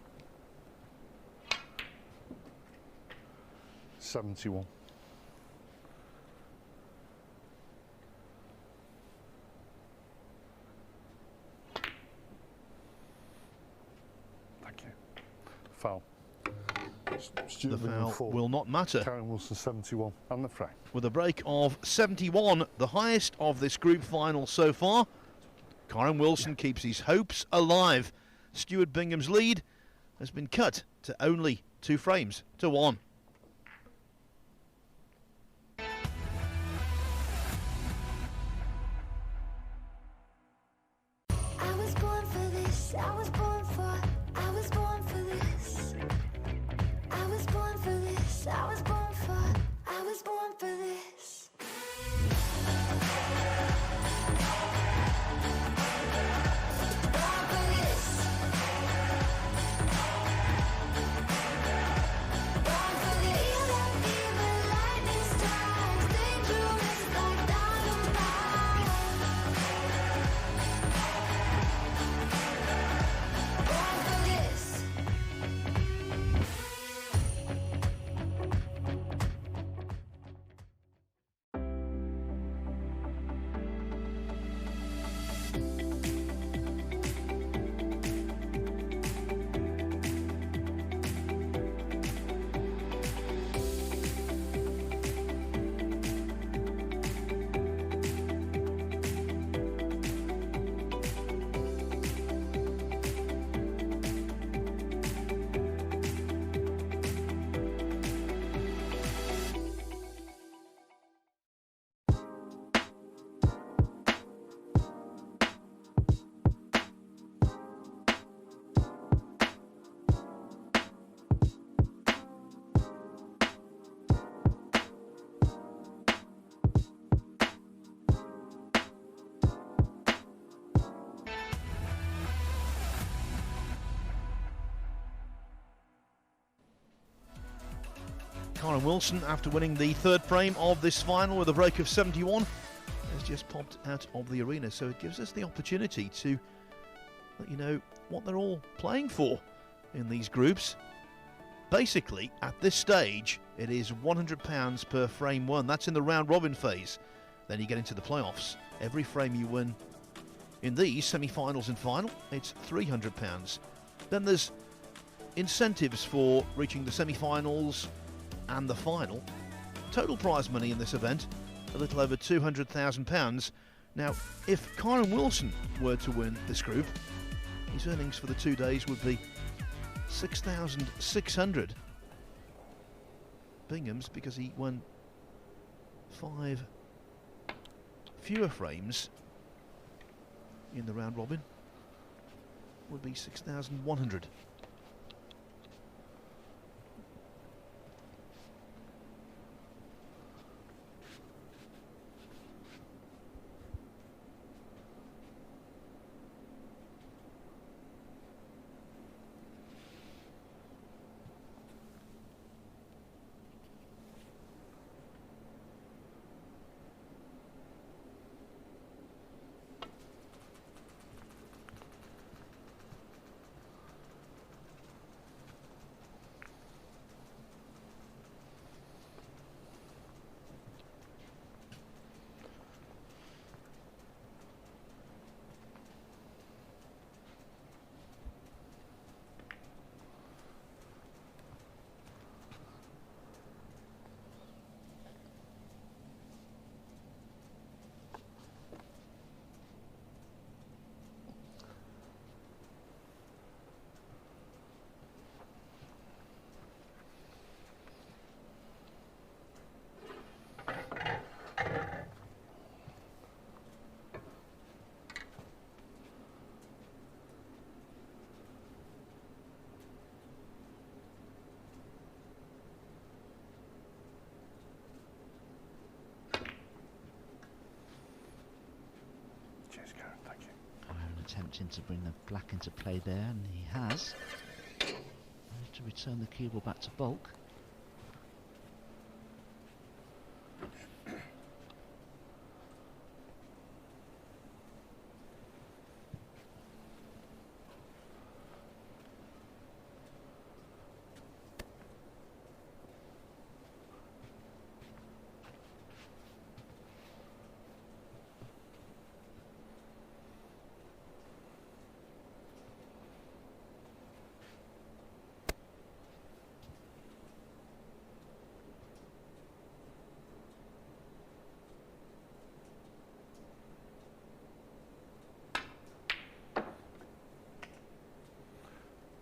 71. Thank you. Foul. The foul will not matter. Kyren Wilson 71 and the frame. With a break of 71, the highest of this group final so far, Kyren Wilson keeps his hopes alive. Stuart Bingham's lead has been cut to only 2 frames to 1. I was born for this. I was born for. I was born for this. I was born for this. I was born for. I was born for this. Born for this. Born for this. Feel that fever, lightning strikes, dangerous like dynamite. Born for this. Kyren Wilson, after winning the 3rd frame of this final with a break of 71, has just popped out of the arena. So it gives us the opportunity to let you know what they're all playing for in these groups. basically, at this stage, it is £100 per frame won. That's in the round robin phase. Then you get into the playoffs. Every frame you win in these semi-finals and final, it's £300. Then there's incentives for reaching the semi-finals and the final. Total prize money in this event, a little over £200,000. Now, if Kyren Wilson were to win this group, his earnings for the 2 days would be $6,600. Bingham's, because he won 5 fewer frames in the round robin, would be 6,100. Attempting to bring the black into play there, and he has. To return the cue ball back to bulk.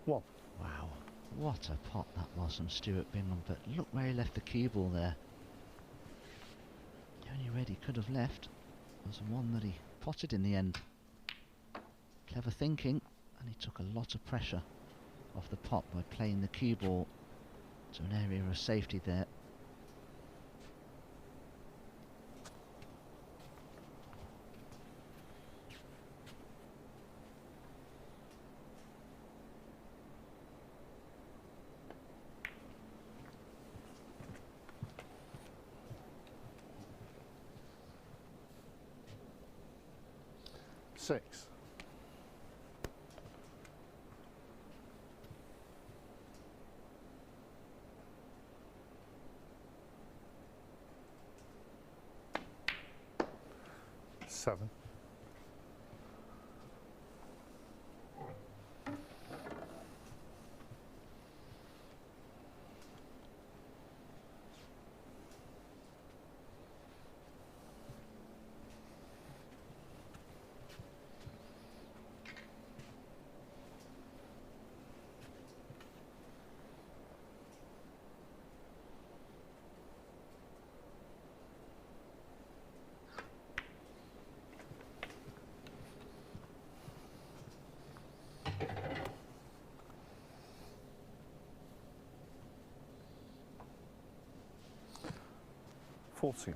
One. Wow, what a pot that was from Stuart Bingham, but look where he left the cue ball there. The only red he could have left was one that he potted in the end. Clever thinking, and he took a lot of pressure off the pot by playing the cue ball to an area of safety there. Six. Seven. Fourteen.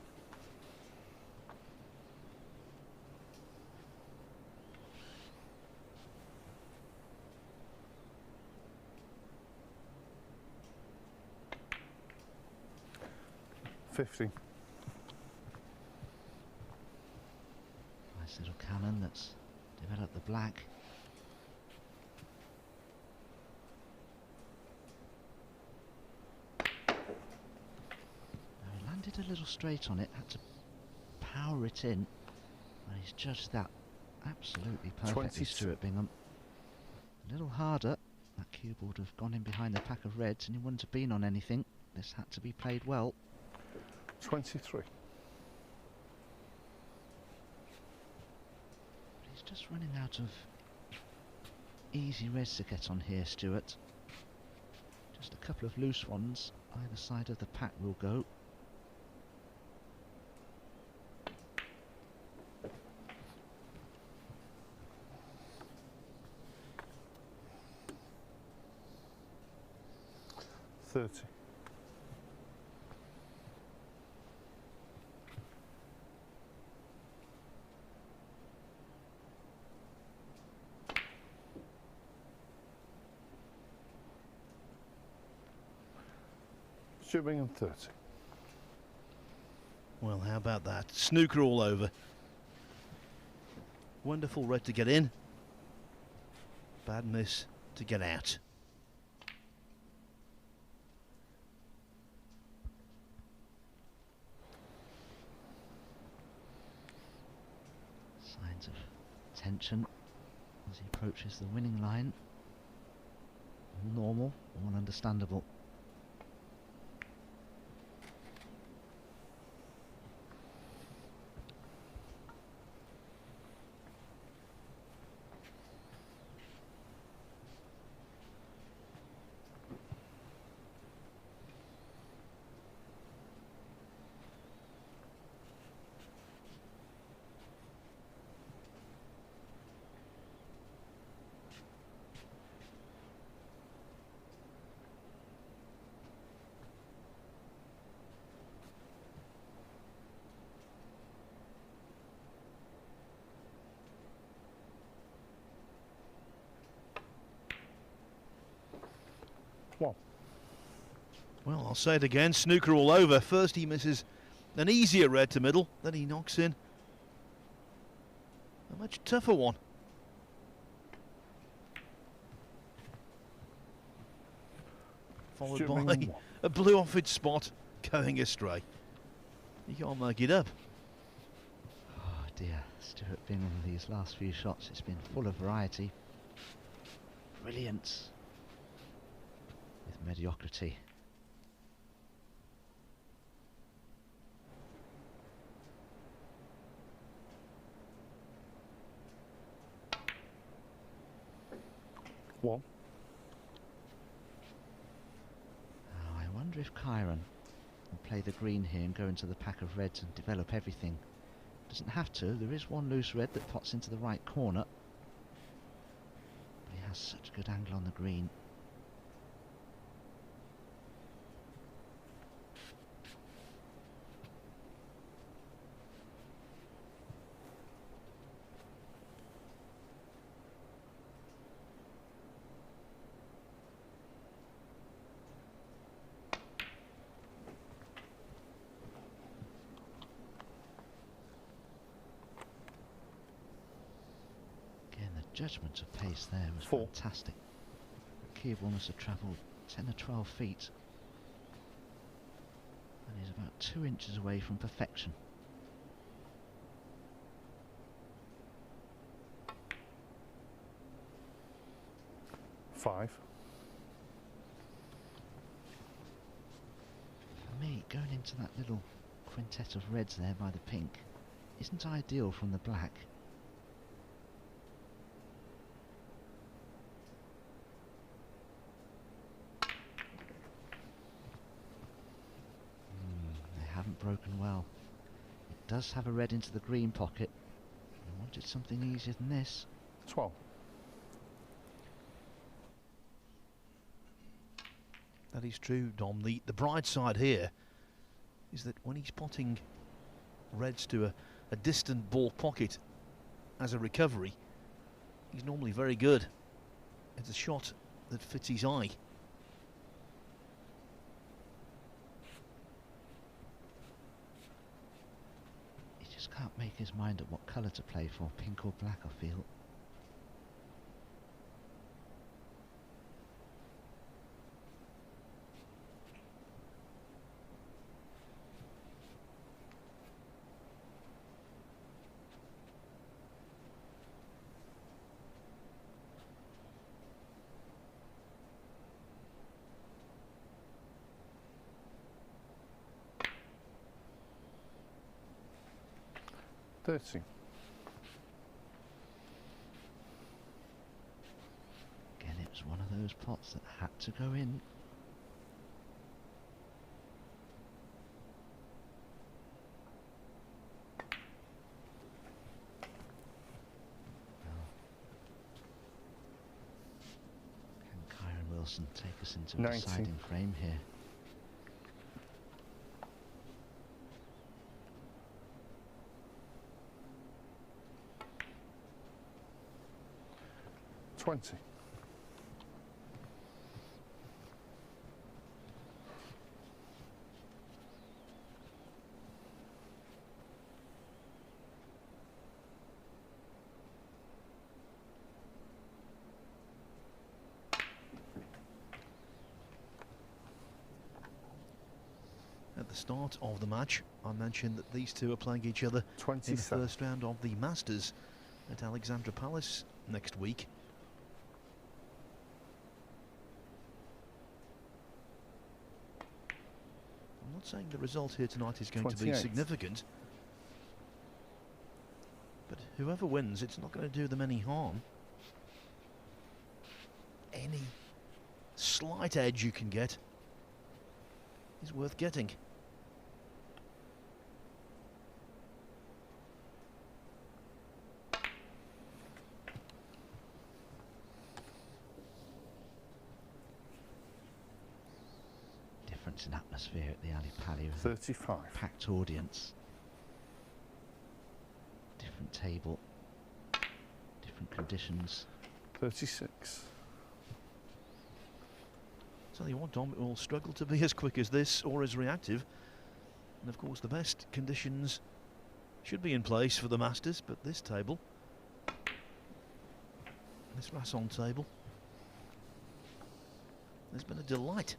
$50. Nice little cannon that's developed the black. a little straight on it, had to power it in, and he's judged that absolutely perfectly, 22. Stuart Bingham. A little harder, that cue would have gone in behind the pack of reds and he wouldn't have been on anything. This had to be played well. 23. But he's just running out of easy reds to get on here, Stuart. Just a couple of loose ones either side of the pack will go. Stuart Bingham 30. Well, how about that? Snooker all over. Wonderful red to get in. Bad miss to get out. Signs of tension as he approaches the winning line. All normal, all understandable. Well, I'll say it again, snooker all over. First he misses an easier red to middle, then he knocks in a much tougher one. Followed by a blue offed spot going astray. You can't make it up. Oh dear, Stuart Bingham, these last few shots, it's been full of variety. Brilliance with mediocrity. One. Oh, I wonder if Kyren will play the green here and go into the pack of reds and develop everything. Doesn't have to, there is one loose red that pots into the right corner. But he has such a good angle on the green. Judgment of pace there was fantastic. The cue ball must have travelled 10 or 12 feet and he's about 2 inches away from perfection. Five. For me, going into that little quintet of reds there by the pink isn't ideal from the black. Broken well. It does have a red into the green pocket. I wanted something easier than this. 12. That is true, Dom. The bright side here is that when he's potting reds to a distant ball pocket as a recovery, he's normally very good. It's a shot that fits his eye. Can't make his mind up what colour to play for, pink or black, I feel. 30. Again, it was one of those pots that had to go in. Can Kyren Wilson take us into a 90. deciding frame here? 20. At the start of the match, I mentioned that these two are playing each other in the 27. first round of the Masters at Alexandra Palace next week. I'm not saying the result here tonight is going to be 28. significant, but whoever wins, it's not going to do them any harm. Any slight edge you can get is worth getting. Difference in atmosphere at the Ali Pali with 35. a packed audience. Different table, different conditions. 36. Tell you what, Dom, it will struggle to be as quick as this or as reactive. And of course the best conditions should be in place for the Masters, but this table, this Rasson table, has been a delight.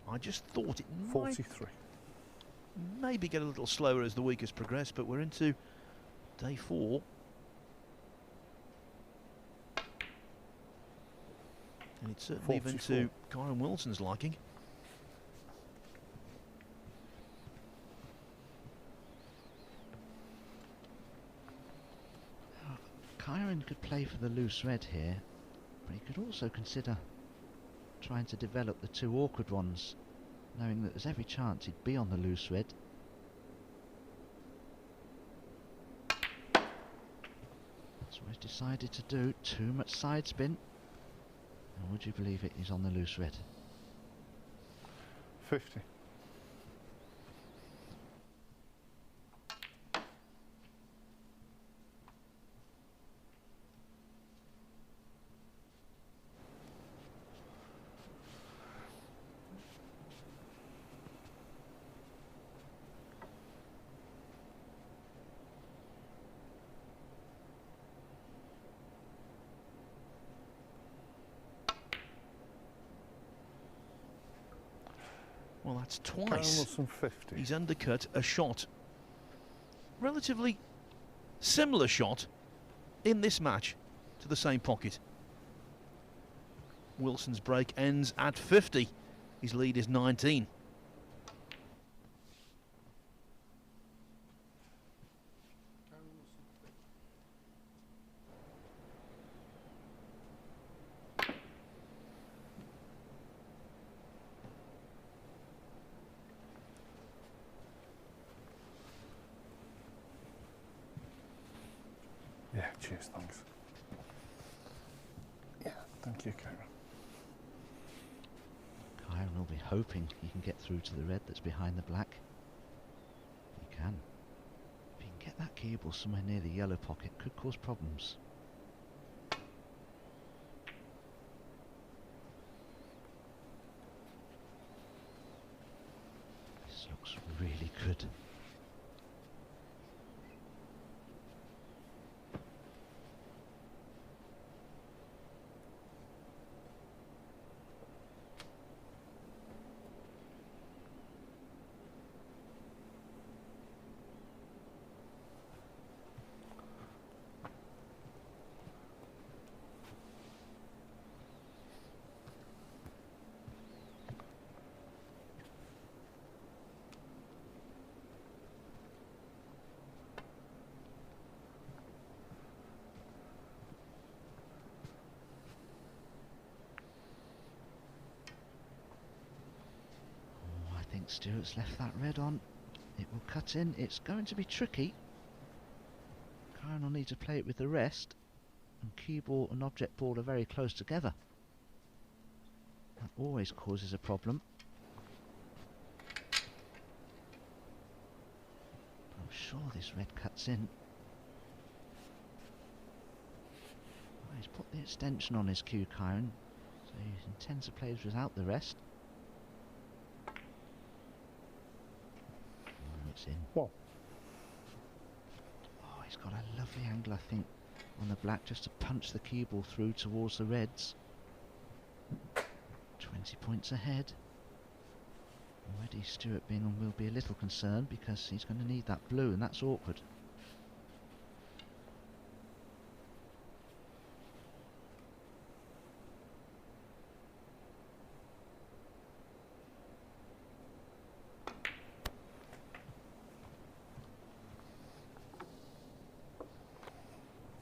I just thought it might 43. maybe get a little slower as the week has progressed, but we're into day 4. And it's certainly even to 44. Kyren Wilson's liking. Kyren could play for the loose red here, but he could also consider trying to develop the two awkward ones, knowing that there's every chance he'd be on the loose red. That's what he's decided to do. Too much side spin. And would you believe it, he's on the loose red. 50. Well, that's Kyren twice Wilson 50. he's undercut a shot, relatively similar shot in this match to the same pocket. Wilson's break ends at 50. His lead is 19. Yeah, cheers, thanks. Yeah, thank you, Kyren. Kyren will be hoping he can get through to the red that's behind the black. He can. If he can get that cue ball somewhere near the yellow pocket, could cause problems. This looks really good. think Stuart's left that red on. It will cut in. It's going to be tricky. Kyren will need to play it with the rest, and cue ball and object ball are very close together. That always causes a problem. I'm sure this red cuts in. Oh, he's put the extension on his cue, Kyren, so he intends to play without the rest. Oh, it's in. Well, Oh, he's got a lovely angle, I think, on the black, just to punch the cue ball through towards the reds. 20 points ahead. Already Stuart Bingham will be a little concerned because he's going to need that blue, and that's awkward.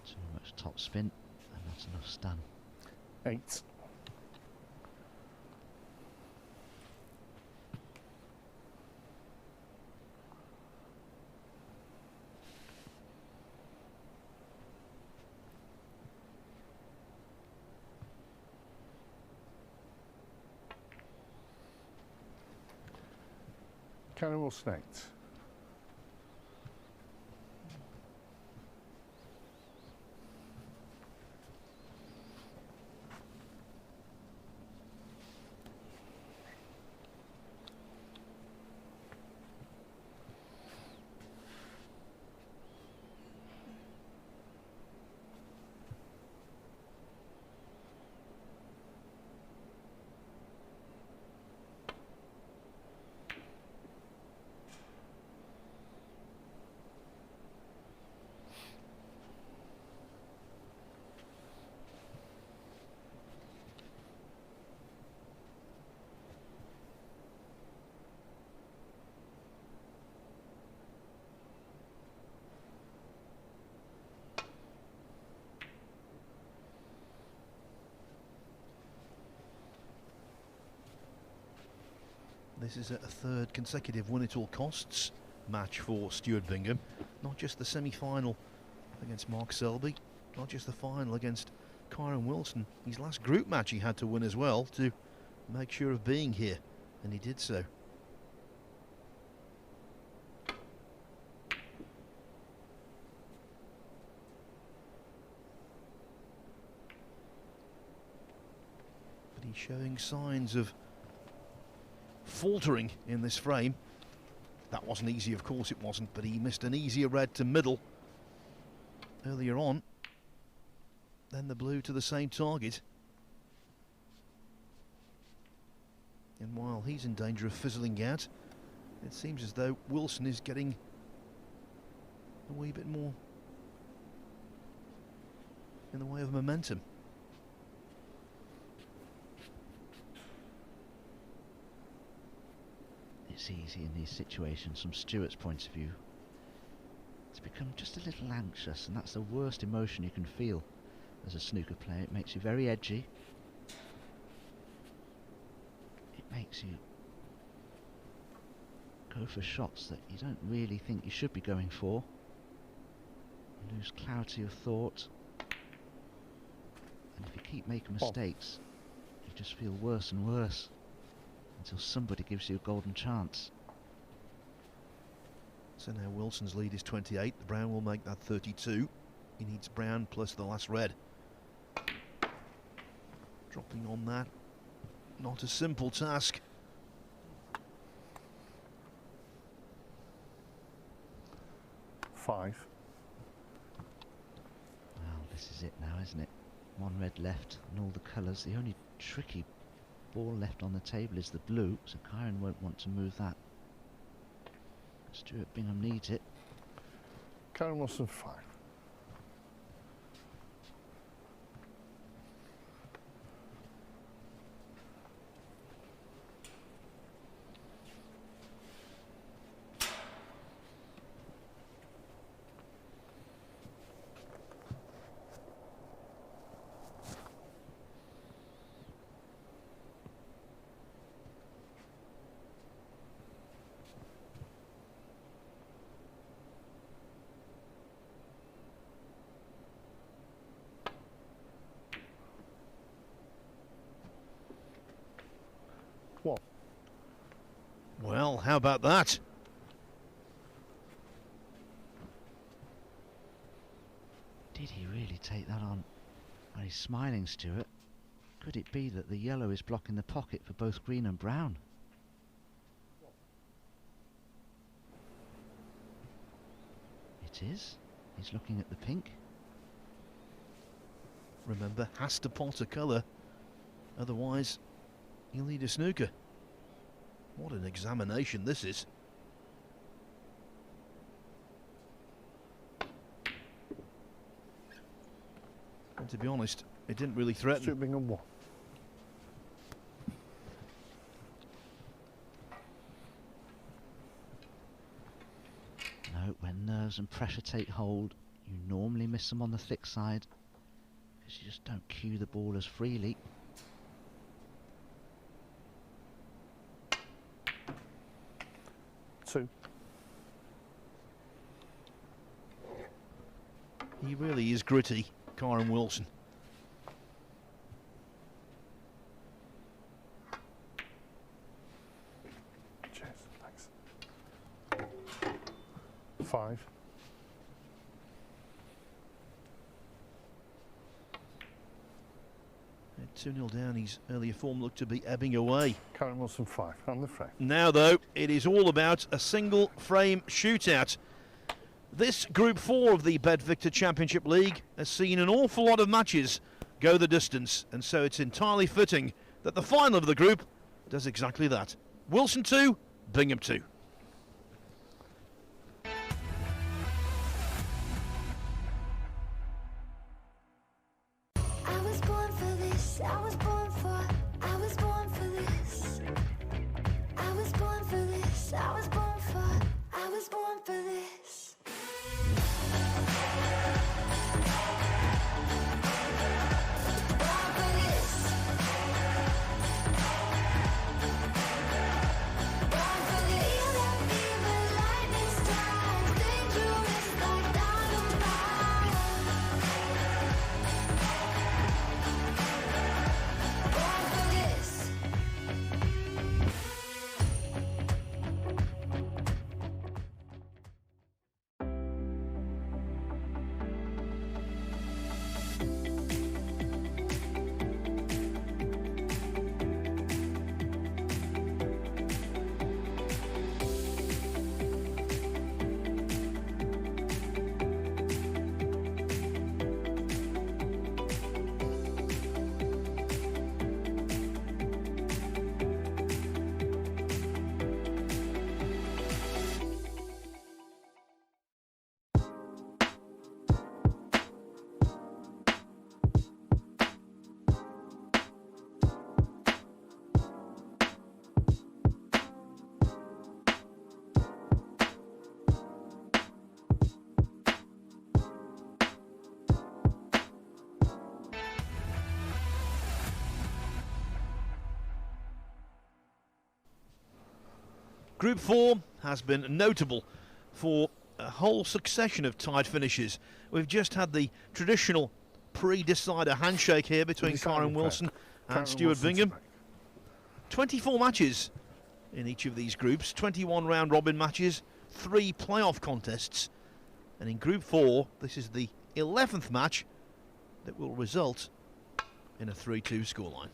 Too much top spin and not enough stun. 8. Kyren will snaked. This is a third consecutive win-at-all-costs match for Stuart Bingham. Not just the semi-final against Mark Selby, not just the final against Kyren Wilson. His last group match he had to win as well to make sure of being here, and he did so. But he's showing signs of faltering in this frame. That wasn't easy, of course it wasn't, but he missed an easier red to middle earlier on. Then the blue to the same target. And while he's in danger of fizzling out, it seems as though Wilson is getting a wee bit more in the way of momentum. It's easy in these situations from Stuart's point of view to become just a little anxious, and that's the worst emotion you can feel as a snooker player. It makes you very edgy. It makes you go for shots that you don't really think you should be going for. You lose clarity of thought, and if you keep making mistakes, you just feel worse and worse until somebody gives you a golden chance. So now Wilson's lead is 28. The brown will make that 32. He needs brown plus the last red. Dropping on that, not a simple task. Five. Well, this is it now, isn't it? One red left and all the colours. The only tricky ball left on the table is the blue, so Kyren won't want to move that. Stuart Bingham needs it. Kyren Wilson 5. Well, how about that? Did he really take that on? Well, he's smiling, Stuart. Could it be that the yellow is blocking the pocket for both green and brown? It is. He's looking at the pink. Remember, has to pot a colour, otherwise he'll need a snooker. What an examination this is. And to be honest, it didn't really threaten. Stuart Bingham 1. No, when nerves and pressure take hold, you normally miss them on the thick side, because you just don't cue the ball as freely. Two. He really is gritty, Kyren Wilson. Cheers, thanks. 5. At 2-0 down, his earlier form looked to be ebbing away. Kyren Wilson 5 on the frame. Now, though, it is all about a single frame shootout. This Group 4 of the Bet Victor Championship League has seen an awful lot of matches go the distance, and so it's entirely fitting that the final of the group does exactly that. Wilson 2, Bingham 2. I was born for this. I was born for. I was born for this. I was born for this. I was born for. I was born for this. Born for this. Born for this. Feel that fever, lightning strikes, dangerous like dynamite. Born for this. Group 4 has been notable for a whole succession of tied finishes. We've just had the traditional pre-decider handshake here between Deciding Kyren Wilson and Kyren Stuart Wilson Bingham. to break. 24 matches in each of these groups, 21 round robin matches, 3 playoff contests, and in Group 4 this is the 11th match that will result in a 3-2 scoreline.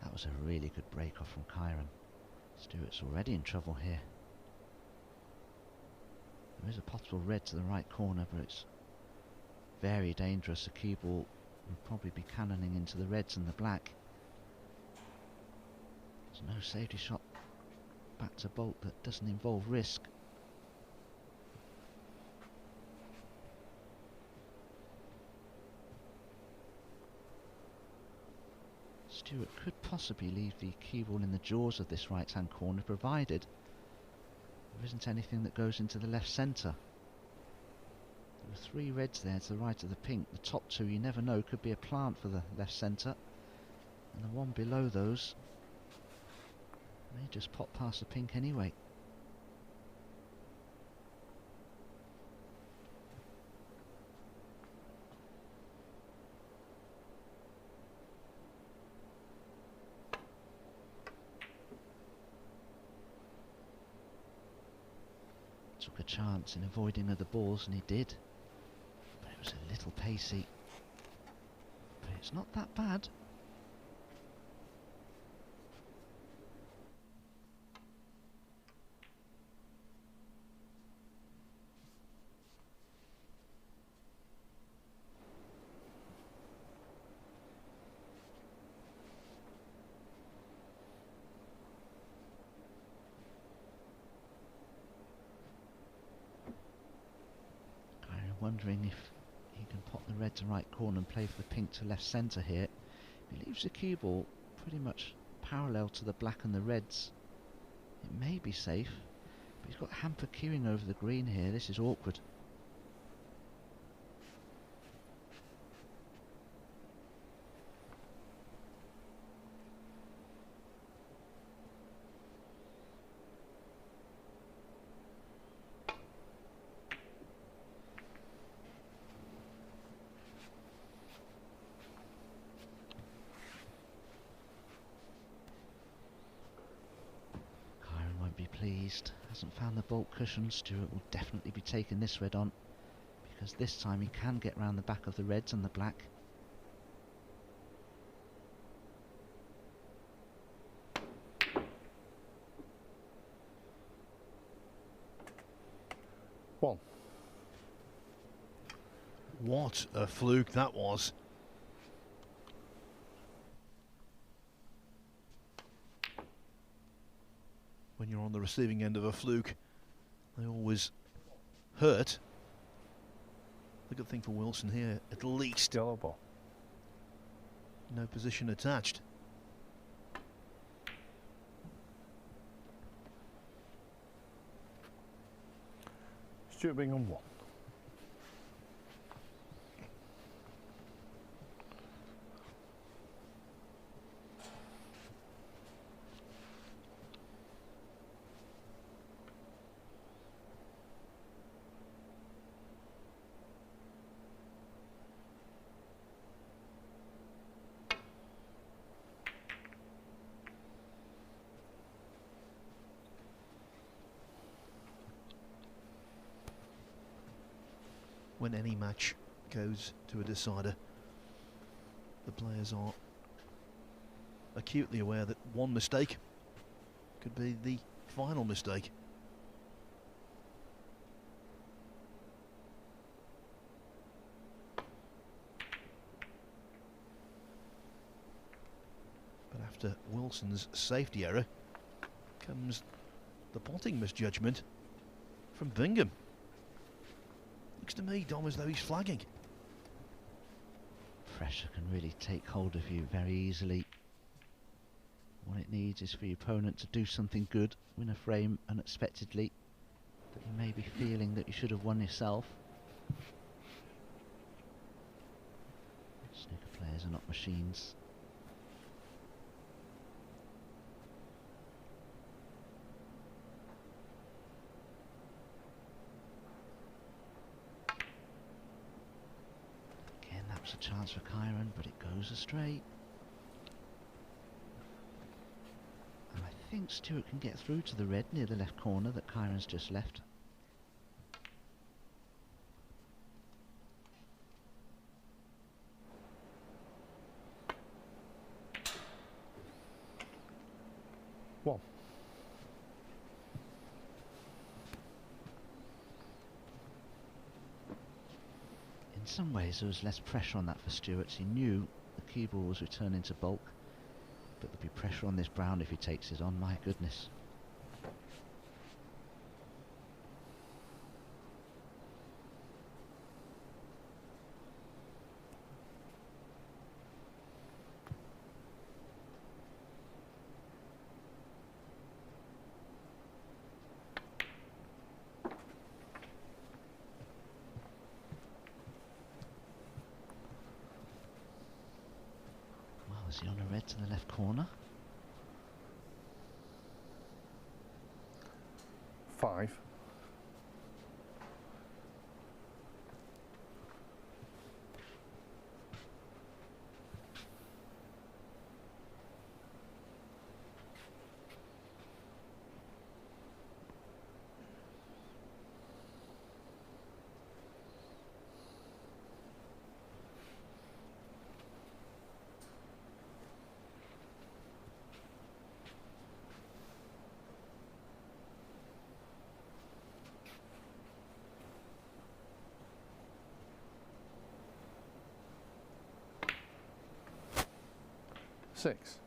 That was a really good break off from Kyren. Stuart's already in trouble here. There is a possible red to the right corner, but it's very dangerous. A cue ball will probably be cannoning into the reds and the black. There's no safety shot back to bolt that doesn't involve risk. Stuart could possibly leave the cue ball in the jaws of this right hand corner, provided There isn't anything that goes into the left centre. There are 3 reds there to the right of the pink. The top 2, you never know, could be a plant for the left centre. And the one below those may just pop past the pink anyway. Took a chance in avoiding other balls, and he did. But it was a little pacey. But it's not that bad. Wondering if he can pop the red to right corner and play for the pink to left centre here. He leaves the cue ball pretty much parallel to the black and the reds. It may be safe, but he's got hamper queuing over the green here. This is awkward. Pleased. Hasn't found the bolt cushion. Stuart will definitely be taking this red on, because this time he can get round the back of the reds and the black. One. What a fluke that was. When you're on the receiving end of a fluke, they always hurt. The good thing for Wilson here, at least Yellow ball. no position attached. Stuart Bingham 1. When any match goes to a decider, the players are acutely aware that one mistake could be the final mistake. But after Wilson's safety error comes the potting misjudgment from Bingham. Looks to me, Dom, as though he's flagging. Pressure can really take hold of you very easily. What it needs is for your opponent to do something good, win a frame unexpectedly, that you may be feeling that you should have won yourself. Snooker players are not machines. A chance for Kyren, but it goes astray. And I think Stuart can get through to the red near the left corner that Kyren's just left. One. In some ways there was less pressure on that for Stuart. He knew the cue ball was returning to bulk, but there'll be pressure on this brown if he takes it on. My goodness. Was he on a red to the left corner? 5. Six.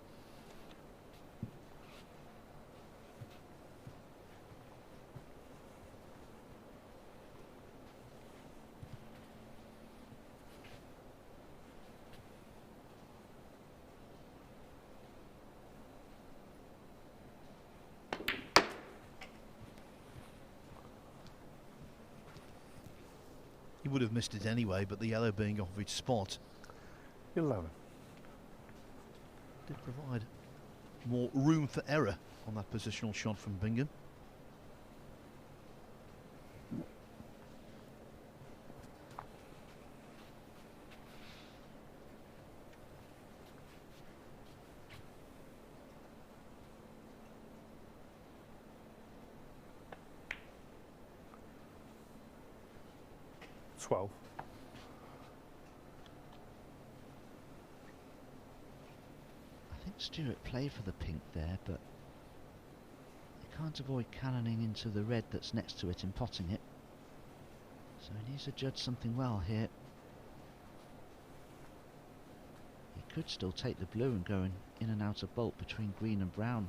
He would have missed it anyway, but the yellow being off its spot 11. did provide more room for error on that positional shot from Bingham. Twelve. I think Stuart played for the pink there, but he can't avoid cannoning into the red that's next to it and potting it. So he needs to judge something well here. He could still take the blue and go in and out of bulk between green and brown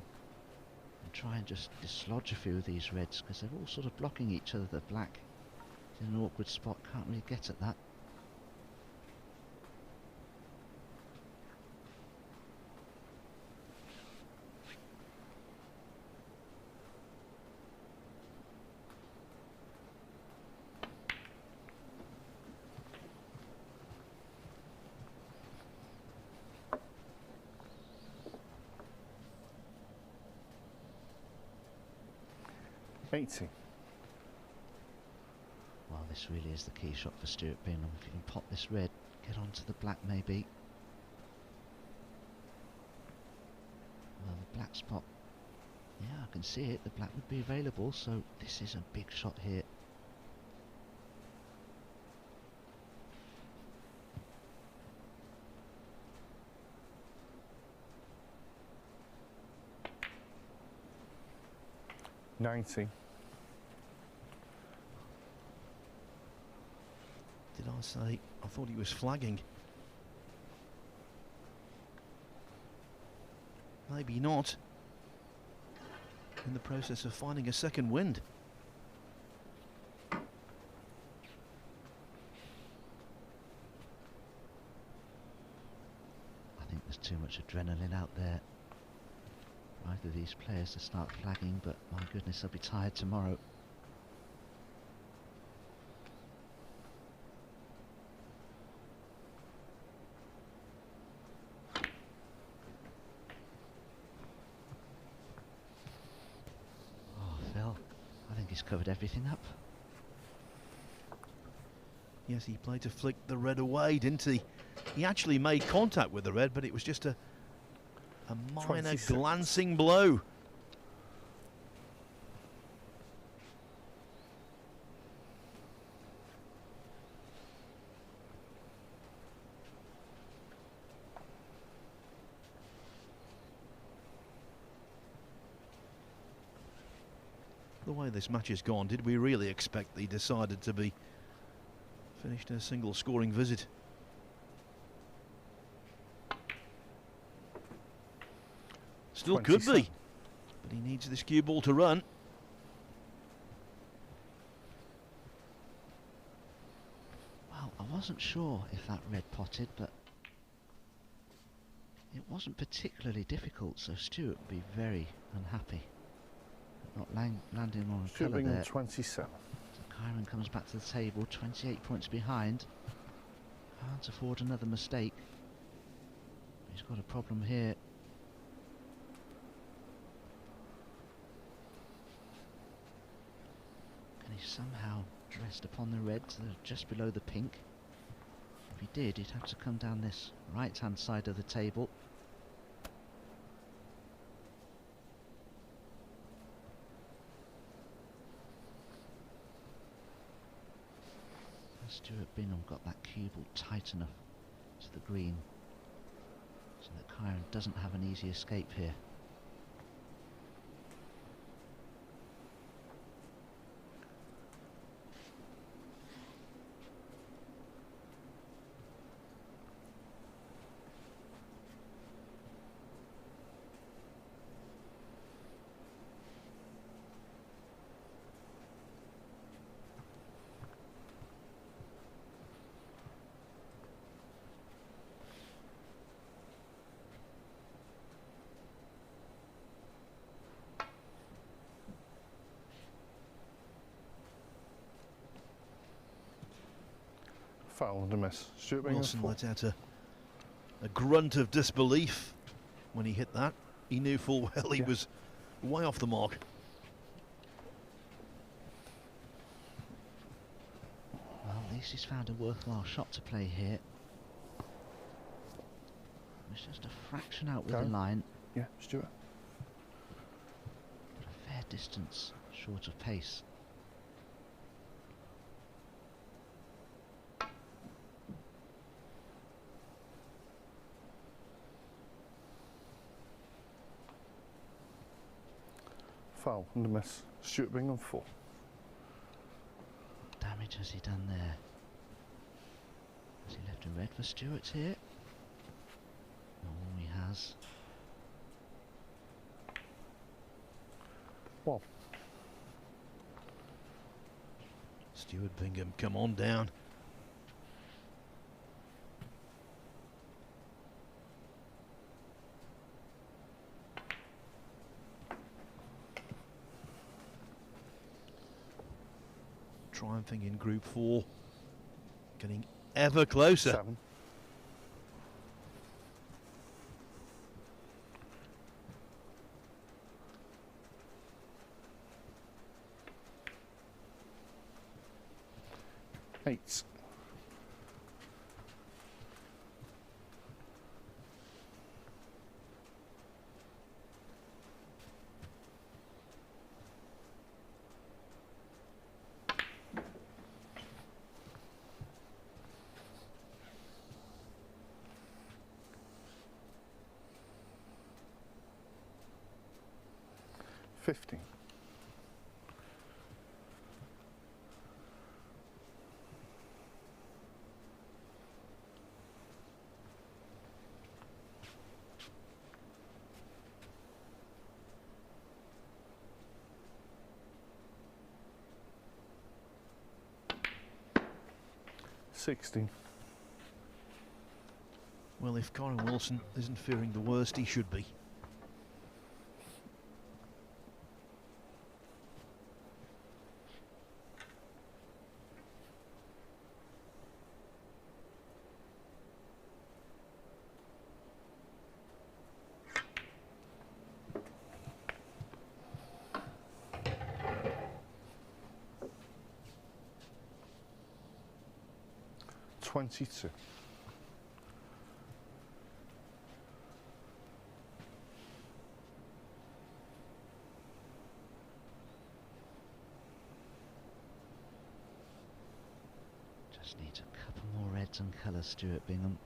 and try and just dislodge a few of these reds, because they're all sort of blocking each other. The black is in an awkward spot, can't really get at that. Well, this really is the key shot for Stuart Bingham. If you can pop this red, get onto the black maybe. Well, the black spot, yeah, I can see it. The black would be available, so this is a big shot here. $90. Did I say I thought he was flagging? Maybe not. In the process of finding a second wind. I think there's too much adrenaline out there. Either of these players to start flagging, but my goodness, they'll be tired tomorrow. Oh, Phil, I think he's covered everything up. Yes, he played to flick the red away, didn't he? He actually made contact with the red, but it was just a minor 26. glancing blow. The way this match has gone, did we really expect he decided to be finished in a single scoring visit? Still could 27. be, but he needs this cue ball to run. Well, I wasn't sure if that red potted, but it wasn't particularly difficult, so Stuart would be very unhappy at not landing on a Stuart colour Bingham there. 27. So Kyren comes back to the table, 28 points behind. Can't afford another mistake. He's got a problem here. Can he somehow rest upon the reds that are just below the pink? If he did, he'd have to come down this right-hand side of the table. Stuart Bingham got that cue ball tight enough to the green so that Kyren doesn't have an easy escape here. Foul and a miss. Stuart Bingham Wilson 4. let out a grunt of disbelief when he hit that. He knew full well he was way off the mark. Well, at least he's found a worthwhile shot to play here. It's just a fraction out with the line. Yeah, Stuart. But a fair distance short of pace. Foul and a miss. Stuart Bingham 4. What damage has he done there? Has he left a red for Stuart here? Oh, he has. Well, Stuart Bingham, come on down. Triumphing in Group 4, getting ever closer. 7. Eight. $50. $16. Well, if Kyren Wilson isn't fearing the worst, he should be. $22. Just needs a couple more reds and colours, Stuart Bingham.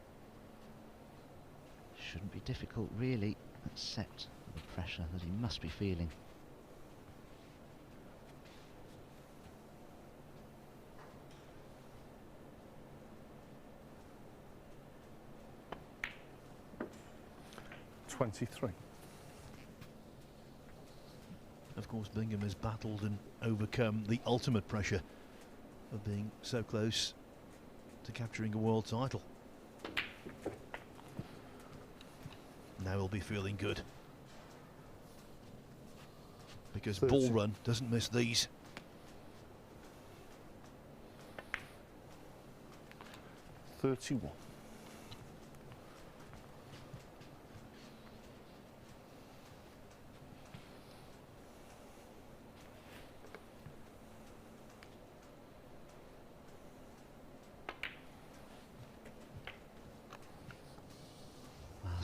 Shouldn't be difficult really, except the pressure that he must be feeling. $23. Of course, Bingham has battled and overcome the ultimate pressure of being so close to capturing a world title. Now he'll be feeling good, because 30. Ball Run doesn't miss these. $31.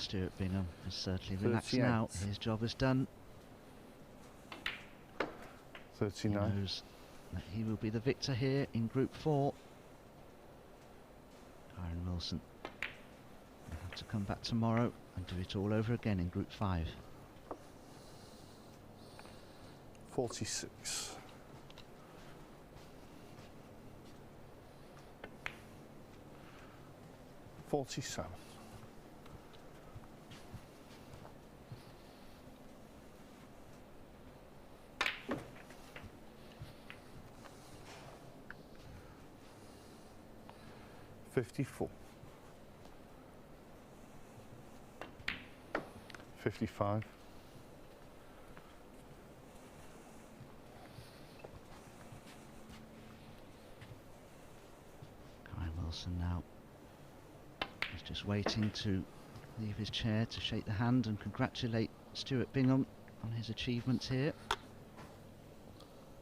Stuart Bingham is certainly relaxed 38. now. His job is done. He 39. knows that he will be the victor here in Group 4. Kyren Wilson will have to come back tomorrow and do it all over again in Group 5. 46. 47. 54. 55. 'Kyren Wilson now is just waiting to leave his chair to shake the hand and congratulate Stuart Bingham on his achievements here.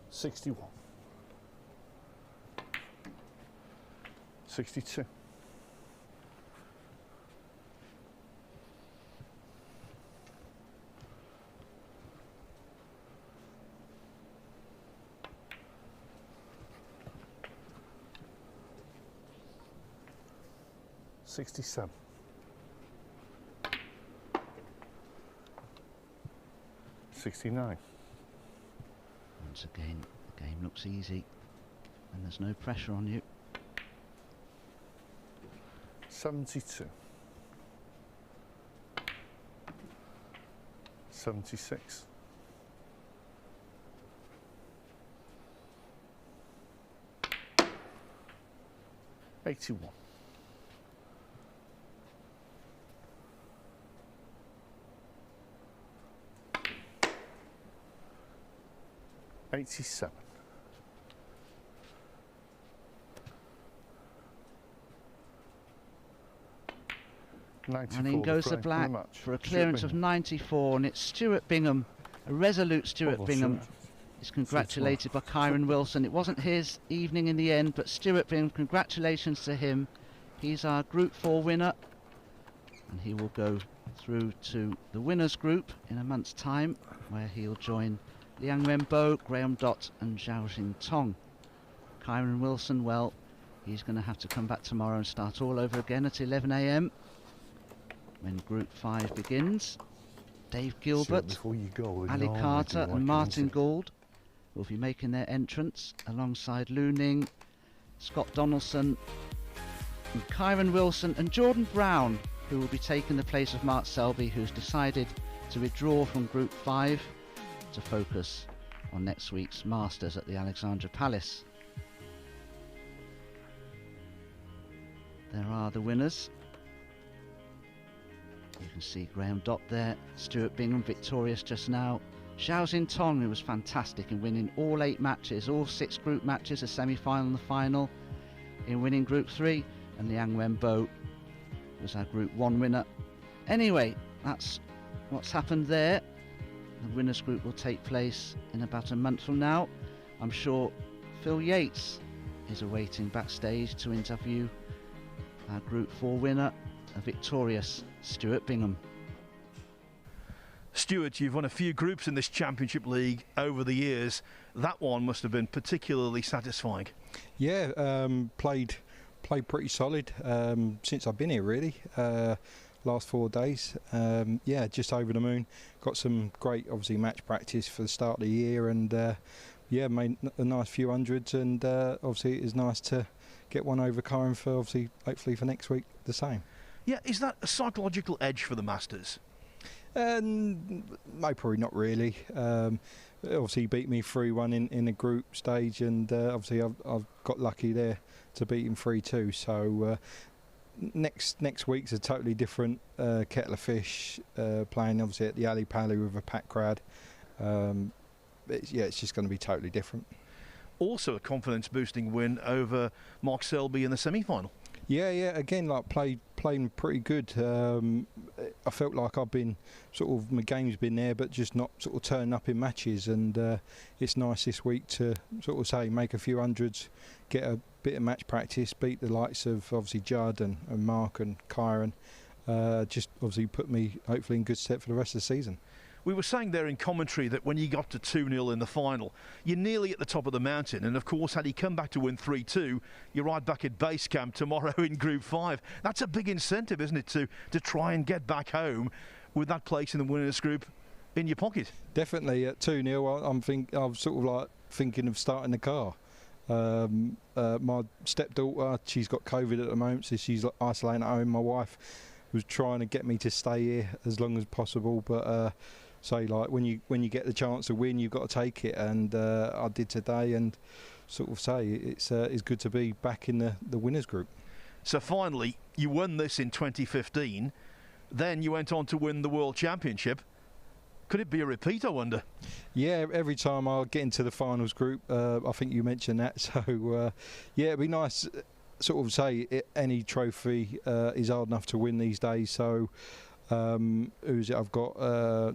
61. 62. 67. 69. Once again, the game looks easy and there's no pressure on you. 72. 76. 81. 87. 94. And in goes the black for a clearance of 94, and it's Stuart Bingham, a resolute Stuart Bingham. Is congratulated by Kyren Wilson. It wasn't his evening in the end, but Stuart Bingham, congratulations to him. He's our Group 4 winner, and he will go through to the winners group in a month's time, where he'll join Liang Wenbo, Graham Dott and Zhao Jing Tong. Kyren Wilson, well, he's going to have to come back tomorrow and start all over again at 11 AM when Group 5 begins. Dave Gilbert, Ali Carter and Martin Gould will be making their entrance alongside Lu Ning, Scott Donaldson and Kyren Wilson and Jordan Brown, who will be taking the place of Mark Selby, who's decided to withdraw from Group 5 to focus on next week's Masters at the Alexandra Palace. There are the winners. You can see Graham Dott there, Stuart Bingham victorious just now, Zhao Jing Tong, who was fantastic in winning all 8 matches, all 6 group matches, a semi-final and the final, in winning Group 3, and Liang Wenbo was our Group 1 winner. Anyway, that's what's happened there. The winners group will take place in about a month from now. I'm sure Phil Yates is awaiting backstage to interview our Group 4 winner, a victorious Stuart Bingham. Stuart, you've won a few groups in this Championship League over the years. That one must have been particularly satisfying. Yeah, played pretty solid since I've been here, really. Last 4 days. Yeah, just over the moon. Got some great, obviously, match practice for the start of the year, and yeah, made a nice few hundreds, and obviously it is nice to get one over Kyren for, obviously, hopefully for next week the same. Yeah, is that a psychological edge for the Masters? No, probably not really. Obviously he beat me 3-1 in the group stage, and obviously I've got lucky there to beat him 3-2. So next week's a totally different kettle of fish, playing obviously at the Ali Pali with a packed crowd. It's just going to be totally different. Also a confidence-boosting win over Mark Selby in the semi-final. Yeah, again, like playing pretty good. I felt like I've been my game's been there, but just not sort of turning up in matches. And it's nice this week to make a few hundreds, get a bit of match practice, beat the likes of obviously Judd and Mark and Kyren. just obviously put me hopefully in good stead for the rest of the season. We were saying there in commentary that when you got to 2-0 in the final, you're nearly at the top of the mountain. And of course, had he come back to win 3-2, you're right back at base camp tomorrow in Group 5. That's a big incentive, isn't it, to try and get back home with that place in the winners group in your pocket? Definitely at 2-0, I'm sort of like thinking of starting the car. My stepdaughter, she's got COVID at the moment, so she's isolating at home. My wife was trying to get me to stay here as long as possible, but say like when you get the chance to win, you've got to take it, and I did today, and sort of say it's good to be back in the winners group. So finally, you won this in 2015, then you went on to win the World Championship. Could it be a repeat, I wonder? Yeah, every time I get into the finals group, I think you mentioned that, so yeah, it'd be nice. Sort of say any trophy is hard enough to win these days, so who's it I've got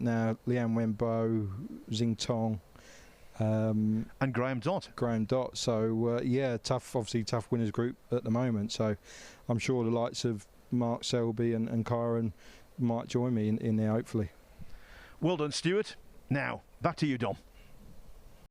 now? Liang Wenbo, Xing Tong, and Graham Dott. So yeah, obviously tough winners group at the moment, so I'm sure the likes of Mark Selby and Kyren might join me in there hopefully. Well done, Stuart. Now back to you, Dom.